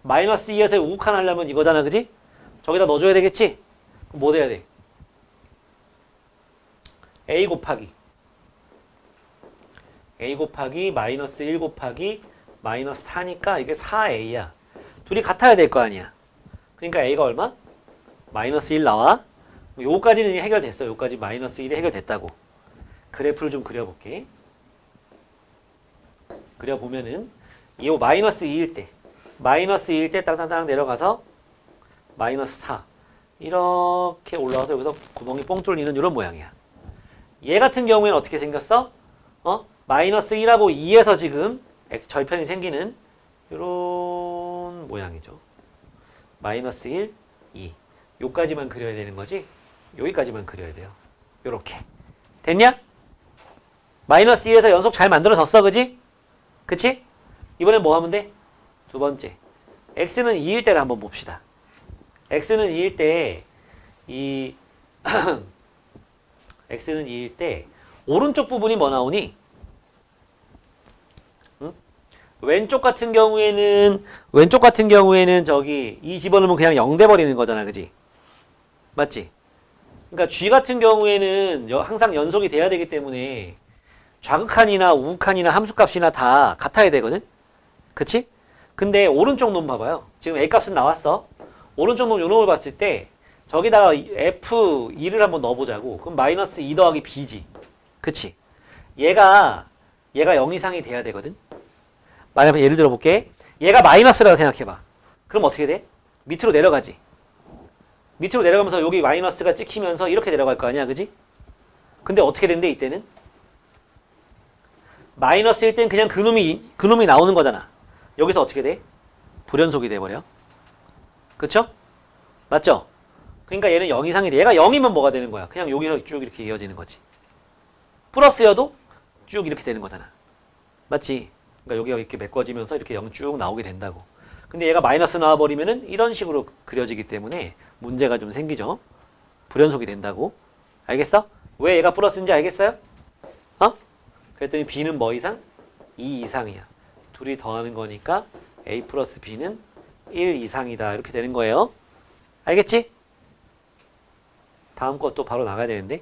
마이너스 2에서 우극한 하려면 이거잖아. 그지? 저기다 넣어줘야 되겠지? 그럼 뭐 돼야 돼? a 곱하기 마이너스 1 곱하기 마이너스 4니까 이게 4a야. 둘이 같아야 될 거 아니야. 그러니까 a가 얼마? 마이너스 1 나와. 요까지는 해결됐어. 요까지 마이너스 1이 해결됐다고. 그래프를 좀 그려볼게. 그려보면은 이 마이너스 2일 때 땅땅땅 내려가서 마이너스 4 이렇게 올라와서 여기서 구멍이 뻥 뚫리는 이런 모양이야. 얘 같은 경우에는 어떻게 생겼어? 마이너스 1하고 2에서 지금 절편이 생기는 이런 모양이죠. 마이너스 1, 2 요까지만 그려야 되는 거지. 여기까지만 그려야 돼요. 요렇게 됐냐? 마이너스 2에서 연속 잘 만들어졌어. 그지? 그치? 이번엔 뭐 하면 돼? 두 번째 x는 2일 때를 한번 봅시다. x는 2일 때 x는 2일 때 오른쪽 부분이 뭐 나오니? 응? 왼쪽 같은 경우에는 저기 이 집어넣으면 그냥 0 돼버리는 거잖아. 그지? 맞지? 그러니까 g 같은 경우에는 항상 연속이 돼야 되기 때문에 좌극한이나 우극한이나 함수값이나 다 같아야 되거든? 그치? 근데 오른쪽 놈 봐봐요. 지금 a 값은 나왔어. 오른쪽 놈 요 놈을 봤을 때 저기다가 f2를 한번 넣어보자고. 그럼 마이너스 2 더하기 b지. 그치? 얘가 0 이상이 돼야 되거든? 만약에 예를 들어볼게. 얘가 마이너스라고 생각해봐. 그럼 어떻게 돼? 밑으로 내려가지. 밑으로 내려가면서 여기 마이너스가 찍히면서 이렇게 내려갈 거 아니야. 그지? 근데 어떻게 된대 이때는? 마이너스일 땐 그냥 그놈이 나오는 거잖아. 여기서 어떻게 돼? 불연속이 돼버려. 그쵸? 맞죠? 그러니까 얘는 0 이상이 돼. 얘가 0이면 뭐가 되는 거야? 그냥 여기서 쭉 이렇게 이어지는 거지. 플러스여도 쭉 이렇게 되는 거잖아. 맞지? 그러니까 여기가 이렇게 메꿔지면서 이렇게 0 쭉 나오게 된다고. 근데 얘가 마이너스 나와버리면은 이런 식으로 그려지기 때문에 문제가 좀 생기죠. 불연속이 된다고. 알겠어? 왜 얘가 플러스인지 알겠어요? 그랬더니 b는 뭐 이상? 2 이상이야. 둘이 더하는 거니까 a 플러스 b는 1 이상이다. 이렇게 되는 거예요. 알겠지? 다음 것도 바로 나가야 되는데.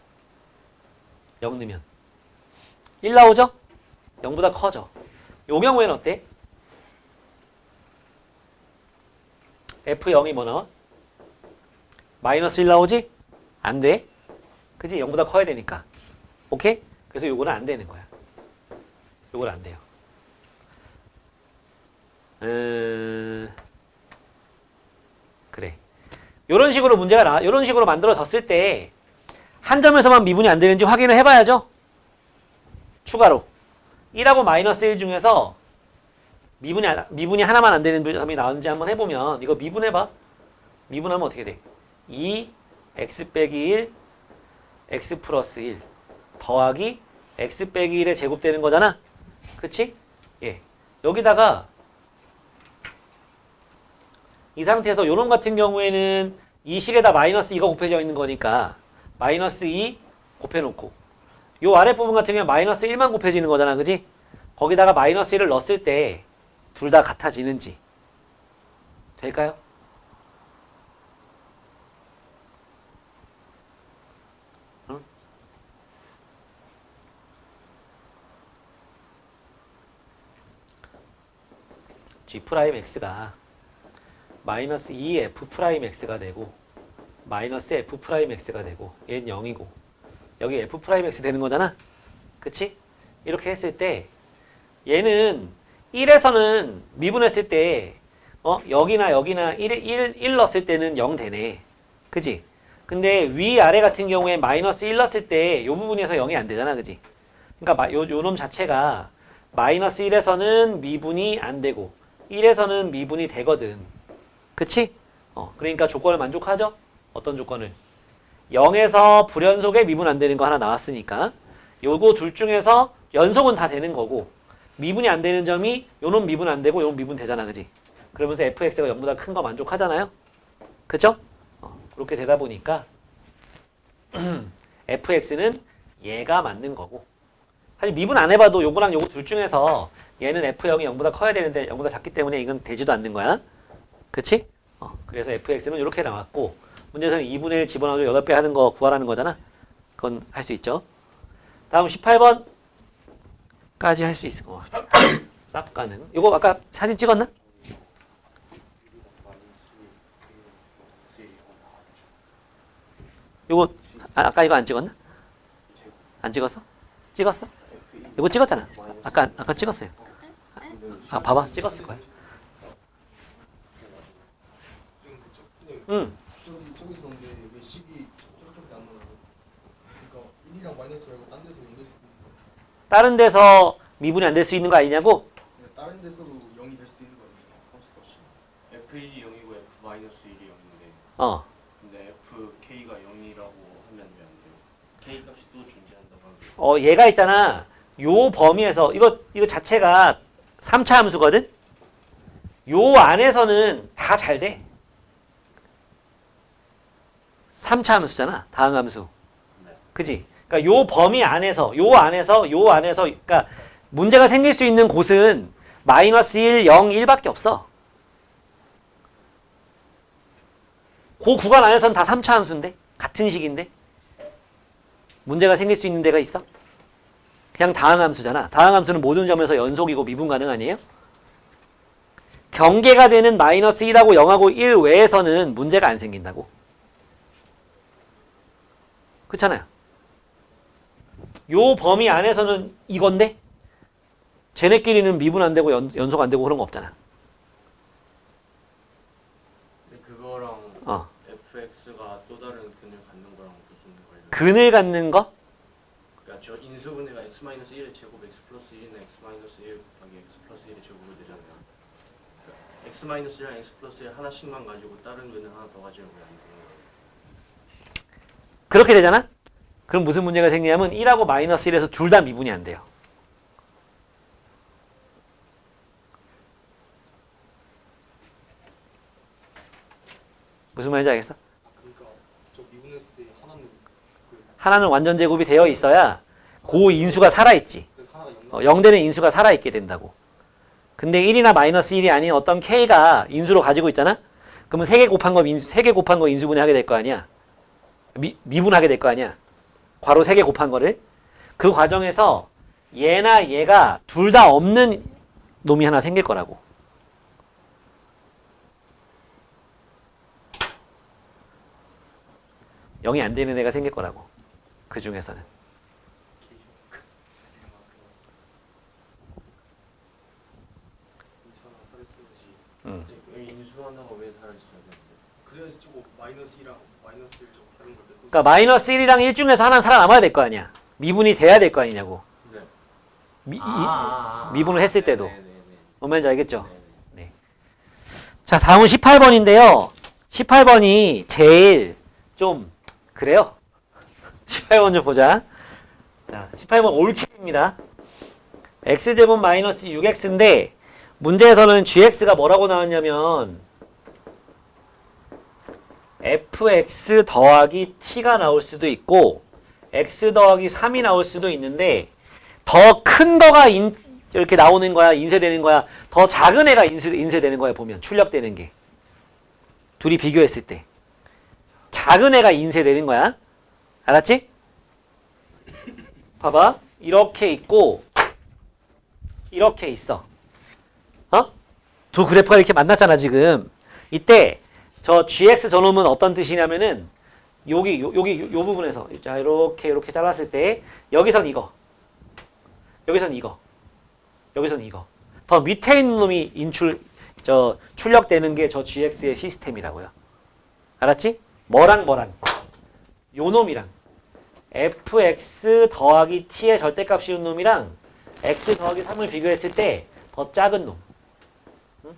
0 넣으면 1 나오죠? 0보다 커져. 요 경우에는 어때? F0이 뭐 나와? 마이너스 1 나오지? 안 돼. 그지? 0보다 커야 되니까. 오케이? 그래서 요거는 안 되는 거야. 요거는 안 돼요. 그래. 요런 식으로 문제가 나와. 요런 식으로 만들어졌을 때 한 점에서만 미분이 안 되는지 확인을 해봐야죠. 추가로 1하고 마이너스 1 중에서 미분이 하나만 안 되는 점이 나오는지 한번 해보면 이거 미분해봐. 미분하면 어떻게 돼? 2 x 빼기 1 x 플러스 1 더하기 x 빼기 1에 제곱되는 거잖아. 그치? 예. 여기다가 이 상태에서 요놈 같은 경우에는 이 식에다 마이너스 2가 곱해져 있는 거니까 마이너스 2 곱해놓고 요 아랫부분 같은 경우에 마이너스 1만 곱해지는 거잖아. 그지? 거기다가 마이너스 1을 넣었을 때 둘 다 같아지는지 될까요? 응? G 프라임 X가 마이너스 2F 프라임 X가 되고 마이너스 F 프라임 X가 되고 얘는 0이고 여기 F 프라임 X 되는 거잖아. 그치? 이렇게 했을 때 얘는 1에서는 미분했을 때 여기나 1 넣었을 때는 0 되네. 그지? 근데 위아래 같은 경우에 마이너스 1 넣었을 때 요 부분에서 0이 안 되잖아. 그지? 그러니까 요 놈 자체가 마이너스 1에서는 미분이 안 되고 1에서는 미분이 되거든. 그치? 그러니까 조건을 만족하죠? 어떤 조건을? 0에서 불연속에 미분 안 되는 거 하나 나왔으니까 요거 둘 중에서 연속은 다 되는 거고 미분이 안 되는 점이 요놈 미분 안 되고 요놈 미분 되잖아. 그지? 그러면서 fx가 0보다 큰 거 만족하잖아요. 그죠? 그렇게 되다 보니까 fx는 얘가 맞는 거고 사실 미분 안 해봐도 요거랑 요거 둘 중에서 얘는 f0이 0보다 커야 되는데 0보다 작기 때문에 이건 되지도 않는 거야. 그치? 그래서 fx는 이렇게 나왔고 문제에서는 2분의 1 집어넣어서 8배 하는 거 구하라는 거잖아. 그건 할 수 있죠. 다음 18번 까지 할 수 있어. 쌉 가능. 요거 아까 사진 찍었나? 요거 아까 이거 안 찍었나? 안 찍었어? 찍었어? 이거 찍었잖아. 아까 찍었어요. 봐봐 찍었을 거야. 응. 저기 있었는데 왜 식이 저쪽밖에 안 나와요? 그러니까 1이랑 마이너스 말고 딴 데서 연결 수 있는 거. 다른 데서 미분이 안 될 수 있는 거 아니냐고? 다른 데서도 0이 될 수도 있는 거 아니에요? F1이 0이고 F 마이너스 1이 0인데 근데 FK가 0이라고 하면 왜 안 돼요? K 값이 또 존재한다고 하면 얘가 있잖아. 요 범위에서 이거 자체가 3차 함수거든. 요 안에서는 다 잘 돼. 3차 함수잖아. 다항 함수. 그지? 그러니까 요 범위 안에서 요 안에서 그러니까 문제가 생길 수 있는 곳은 마이너스 1, 0, 1밖에 없어. 그 구간 안에서는 다 3차 함수인데 같은 식인데 문제가 생길 수 있는 데가 있어? 그냥 다항 함수잖아. 다항 함수는 모든 점에서 연속이고 미분 가능 아니에요? 경계가 되는 마이너스 1하고 0하고 1 외에서는 문제가 안 생긴다고. 그렇잖아요. 요 범위 안에서는 이건데 쟤네끼리는 미분 안 되고 연속 안 되고 그런 거 없잖아. 근데 그거랑 fx가 또 다른 근을 갖는 거랑 무슨 관련? 근을 갖는 거? 그러니까 저 인수분해가 x-1의 제곱 x 플러스 1이나 x-1 곱하기 x 플러스 1의 제곱으로 되잖아요. x-1이랑 x 플러스 1 하나씩만 가지고 다른 근을 하나 더 가지면 왜 안 돼요? 그렇게 되잖아? 그럼 무슨 문제가 생기냐면 1하고 마이너스 1에서 둘 다 미분이 안 돼요. 무슨 말인지 알겠어? 그러니까 저 미분했을 때 하나는 완전 제곱이 되어 있어야 그 인수가 살아있지. 그래서 하나가 0 0되는 인수가 살아있게 된다고. 근데 1이나 마이너스 1이 아닌 어떤 k가 인수로 가지고 있잖아? 그러면 3개 곱한 거 인수분해 하게 될 거 아니야? 미분하게 될 거 아니야? 괄호 3개 곱한 거를. 그 과정에서 얘나 얘가 둘 다 없는 놈이 하나 생길 거라고. 영이 안 되는 애가 생길 거라고. 그 중에서는. 인수하나 살았어야지. 여기 인수 하나가 왜 살아있어야 되는데? 그래야지 저거 마이너스 2랑 마이너스 1 저거 다른 걸 뺏고. 그러니까 마이너스 1이랑 1 중에서 하나는 살아남아야 될 거 아니야. 미분이 돼야 될 거 아니냐고. 네. 미분을 했을 때도. 네네네. 뭔 말인지 알겠죠? 네네. 자, 다음은 18번인데요. 18번이 제일 좀 그래요. 18번 좀 보자. 자, 18번 올킬입니다. x제곱 마이너스 6x인데 문제에서는 gx가 뭐라고 나왔냐면 fx 더하기 t가 나올 수도 있고 x 더하기 3이 나올 수도 있는데 더 큰 거가 이렇게 나오는 거야, 인쇄되는 거야. 더 작은 애가 인쇄되는 거야, 보면. 출력되는 게. 둘이 비교했을 때. 작은 애가 인쇄되는 거야. 알았지? 봐봐. 이렇게 있고, 이렇게 있어. 어? 두 그래프가 이렇게 만났잖아, 지금. 이때, 저 gx 저놈은 어떤 뜻이냐면은, 요 부분에서. 자, 이렇게 잘랐을 때, 여기선 이거. 여기선 이거. 여기선 이거. 더 밑에 있는 놈이 출력되는 게 저 gx의 시스템이라고요. 알았지? 뭐랑 요 놈이랑 fx 더하기 t의 절대값 씌운 놈이랑 x 더하기 3을 비교했을 때 더 작은 놈. 응?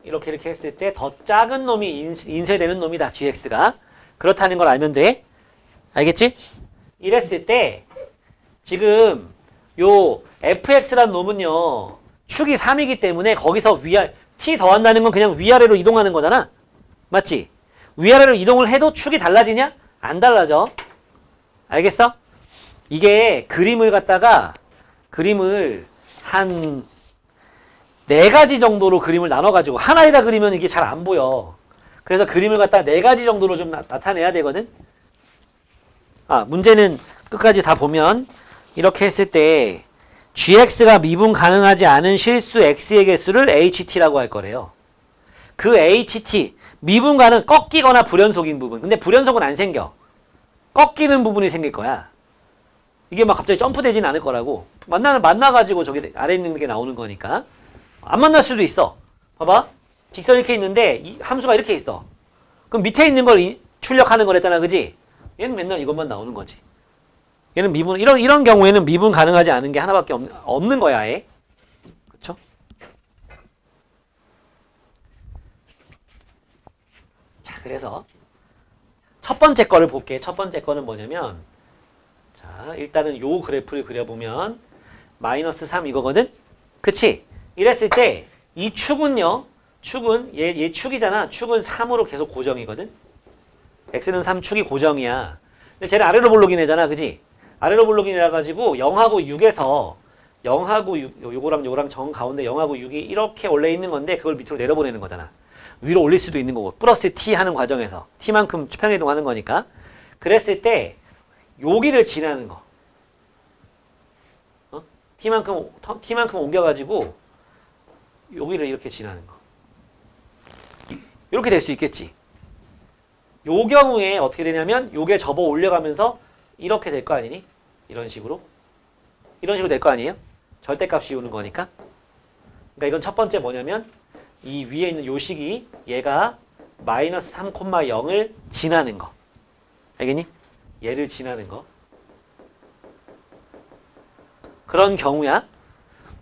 이렇게 했을 때 더 작은 놈이 인쇄되는 놈이다. gx가. 그렇다는 걸 알면 돼. 알겠지? 이랬을 때 지금 요 fx라는 놈은요. 축이 3이기 때문에 거기서 t 더한다는 건 그냥 위아래로 이동하는 거잖아. 맞지? 위아래로 이동을 해도 축이 달라지냐? 안 달라져. 알겠어? 이게 그림을 한 4가지 정도로 그림을 나눠가지고 하나에다 그리면 이게 잘 안 보여. 그래서 그림을 갖다가 4가지 정도로 좀 나타내야 되거든. 문제는 끝까지 다 보면 이렇게 했을 때 gx가 미분 가능하지 않은 실수 x의 개수를 ht라고 할 거래요. 그 ht, 미분 가능 꺾이거나 불연속인 부분. 근데 불연속은 안 생겨. 꺾이는 부분이 생길 거야. 이게 막 갑자기 점프되진 않을 거라고. 만나가지고 저기 아래 있는 게 나오는 거니까. 안 만날 수도 있어. 봐봐. 직선이 이렇게 있는데 이 함수가 이렇게 있어. 그럼 밑에 있는 걸 출력하는 거랬잖아. 그지? 얘는 맨날 이것만 나오는 거지. 얘는 미분, 이런 경우에는 미분 가능하지 않은 게 하나밖에 없는 거야, 아예. 그쵸? 자, 그래서 첫 번째 거를 볼게. 첫 번째 거는 뭐냐면, 자, 일단은 요 그래프를 그려보면, 마이너스 3 이거거든? 그치? 이랬을 때, 이 축은요, 얘 축이잖아. 축은 3으로 계속 고정이거든? x는 3, 축이 고정이야. 근데 쟤는 아래로 볼록인 애잖아. 그지? 아래로 볼록인이라 가지고 0하고 6에서 0하고 6, 요거랑 정 가운데 0하고 6이 이렇게 원래 있는 건데 그걸 밑으로 내려보내는 거잖아. 위로 올릴 수도 있는 거고 플러스 t 하는 과정에서 t만큼 평행이동하는 거니까 그랬을 때 여기를 지나는 거. t만큼 옮겨가지고 여기를 이렇게 지나는 거. 이렇게 될 수 있겠지. 요 경우에 어떻게 되냐면 요게 접어 올려가면서 이렇게 될 거 아니니? 이런 식으로 될 거 아니에요? 절대값 씌우는 거니까. 그러니까 이건 첫 번째 뭐냐면 이 위에 있는 요 식이 얘가 마이너스 3,0을 지나는 거. 알겠니? 얘를 지나는 거. 그런 경우야.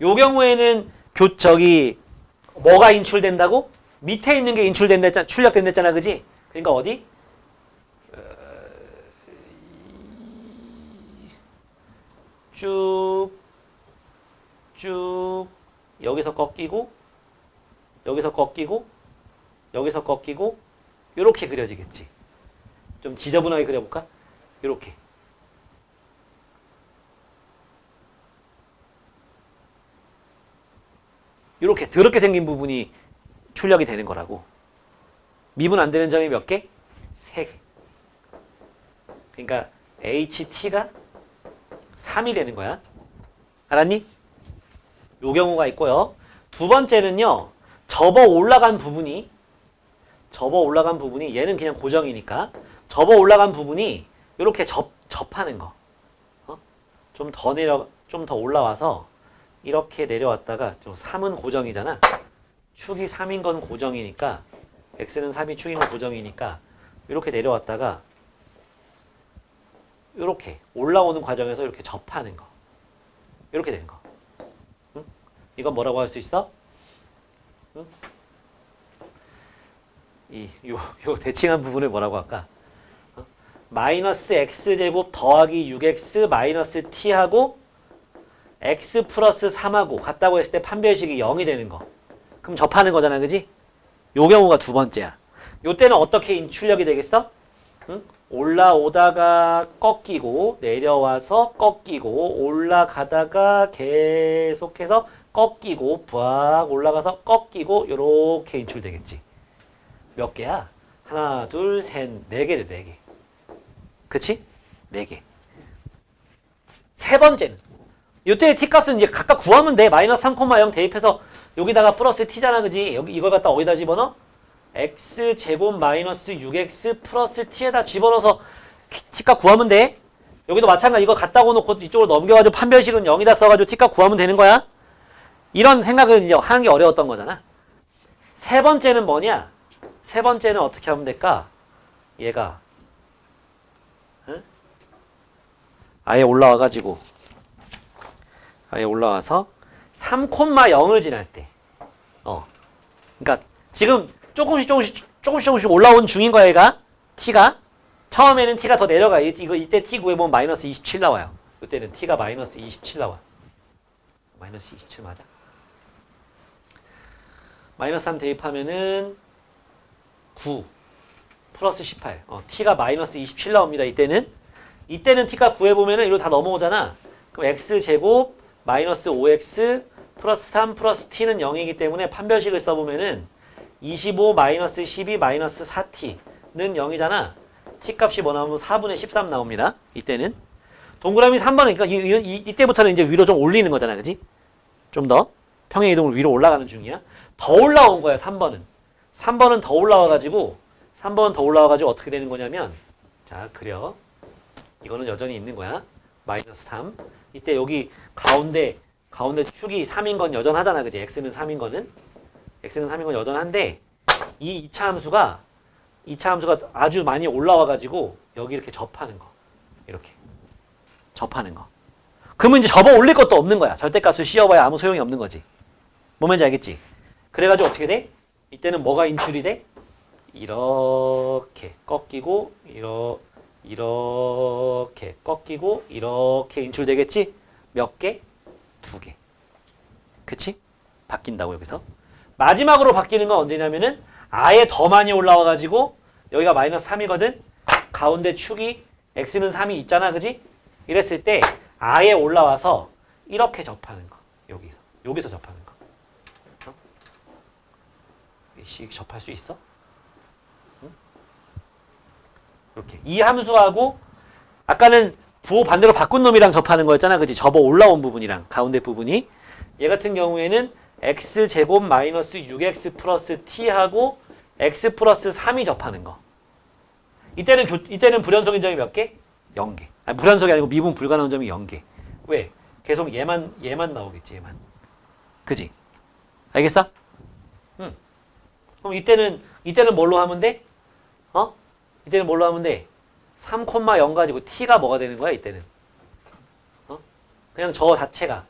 요 경우에는 뭐가 인출된다고? 밑에 있는 게 출력된댔잖아. 그지? 그러니까 어디? 쭉 여기서 꺾이고 요렇게 그려지겠지. 좀 지저분하게 그려볼까? 요렇게. 요렇게 더럽게 생긴 부분이 출력이 되는 거라고. 미분 안 되는 점이 몇 개? 3개. 그러니까 HT가 3이 되는 거야. 알았니? 요 경우가 있고요. 두 번째는요. 접어 올라간 부분이 얘는 그냥 고정이니까 접어 올라간 부분이 이렇게 접하는 거. 좀 더 올라와서 이렇게 내려왔다가 좀 3은 고정이잖아. 축이 3인 건 고정이니까 x는 3이 축인 건 고정이니까 이렇게 내려왔다가 이렇게 올라오는 과정에서 이렇게 접하는 거. 이렇게 되는 거. 응? 이건 뭐라고 할 수 있어? 응? 요 대칭한 부분을 뭐라고 할까? 마이너스 x제곱 더하기 6x 마이너스 t하고 x 플러스 3하고 같다고 했을 때 판별식이 0이 되는 거. 그럼 접하는 거잖아, 그지? 요 경우가 두 번째야. 요 때는 어떻게 인출력이 되겠어? 응? 올라오다가 꺾이고 내려와서 꺾이고 올라가다가 계속해서 꺾이고 부악 올라가서 꺾이고 요렇게 인출되겠지. 몇 개야? 하나, 둘, 셋, 네 개, 네 개. 그치? 네 개. 세 번째는 이때의 t값은 이제 각각 구하면 돼. 마이너스 3,0 대입해서 여기다가 플러스 t잖아, 그지? 여기 이걸 갖다 어디다 집어넣어? x제곱 마이너스 6x 플러스 t에다 집어넣어서 t값 구하면 돼. 여기도 마찬가지. 이거 갖다 놓고 이쪽으로 넘겨가지고 판별식은 0이다 써가지고 t값 구하면 되는 거야. 이런 생각을 이제 하는 게 어려웠던 거잖아. 세 번째는 뭐냐? 세 번째는 어떻게 하면 될까? 얘가 아예 올라와가지고 아예 올라와서 3,0을 지날 때 그러니까 지금 조금씩 올라온 중인 거야. 얘가 t가 처음에는 t가 더 내려가. 이때 t 구해보면 마이너스 27 나와요. 이때는 t가 마이너스 27 나와. 마이너스 27 맞아? 마이너스 3 대입하면은 9 플러스 18 t가 마이너스 27 나옵니다. 이때는 t가 구해보면은 이로 다 넘어오잖아. 그럼 x제곱 마이너스 5x 플러스 3 플러스 t는 0이기 때문에 판별식을 써보면은 25 마이너스 12 마이너스 4t는 0이잖아. t값이 뭐 나오면 4분의 13 나옵니다. 이때는 동그라미 3번은 그러니까 이때부터는 이제 위로 좀 올리는 거잖아, 그지? 좀 더 평행 이동을 위로 올라가는 중이야. 더 올라온 거야. 3번은 더 올라와가지고 어떻게 되는 거냐면 자 그려. 이거는 여전히 있는 거야. 마이너스 3. 이때 여기 가운데 축이 3인 건 여전하잖아, 그지? x는 3인 거는 여전한데 이 2차 함수가 아주 많이 올라와가지고 여기 이렇게 접하는 거. 이렇게 접하는 거. 그러면 이제 접어 올릴 것도 없는 거야. 절대값을 씌워봐야 아무 소용이 없는 거지. 뭔 말인지 알겠지? 그래가지고 어떻게 돼? 이때는 뭐가 인출이 돼? 이렇게 꺾이고 이렇게 꺾이고 이렇게 인출되겠지? 몇 개? 2개. 그치? 바뀐다고 여기서. 마지막으로 바뀌는 건 언제냐면은 아예 더 많이 올라와가지고 여기가 마이너스 3이거든? 가운데 축이 x는 3이 있잖아, 그지? 이랬을 때 아예 올라와서 이렇게 접하는 거. 여기서 접하는 거. 접할 수 있어? 응? 이렇게 이 함수하고 아까는 부호 반대로 바꾼 놈이랑 접하는 거였잖아, 그지? 접어 올라온 부분이랑 가운데 부분이 얘 같은 경우에는 x제곱 마이너스 6x 플러스 t하고 x 플러스 3이 접하는 거. 이때는 불연속인 점이 몇 개? 0개. 아니, 불연속이 아니고 미분 불가능한 점이 0개. 왜? 계속 얘만 나오겠지, 얘만. 그지? 알겠어? 응. 그럼 이때는 뭘로 하면 돼? 이때는 뭘로 하면 돼? 3,0 가지고 t가 뭐가 되는 거야, 이때는? 그냥 저 자체가.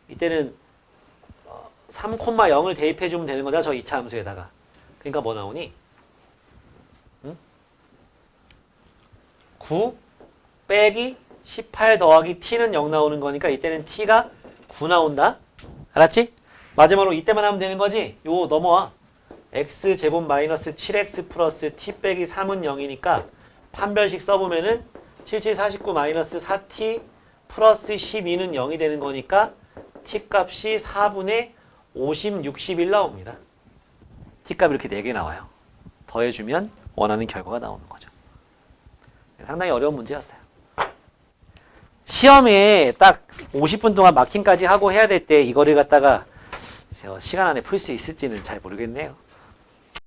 이때는 3,0을 대입해주면 되는 거다, 저 2차 함수에다가. 그러니까 뭐 나오니? 9 빼기 18 더하기 t는 0 나오는 거니까 이때는 t가 9 나온다. 알았지? 마지막으로 이때만 하면 되는 거지? 요 넘어와. x제곱 마이너스 7x 플러스 t 빼기 3은 0이니까 판별식 써보면은 7749 마이너스 4t 플러스 12는 0이 되는 거니까 t값이 4분의 50, 61 나옵니다. t값 이렇게 4개 나와요. 더해주면 원하는 결과가 나오는 거죠. 상당히 어려운 문제였어요. 시험에 딱 50분 동안 마킹까지 하고 해야 될 때 이거를 갖다가 시간 안에 풀 수 있을지는 잘 모르겠네요.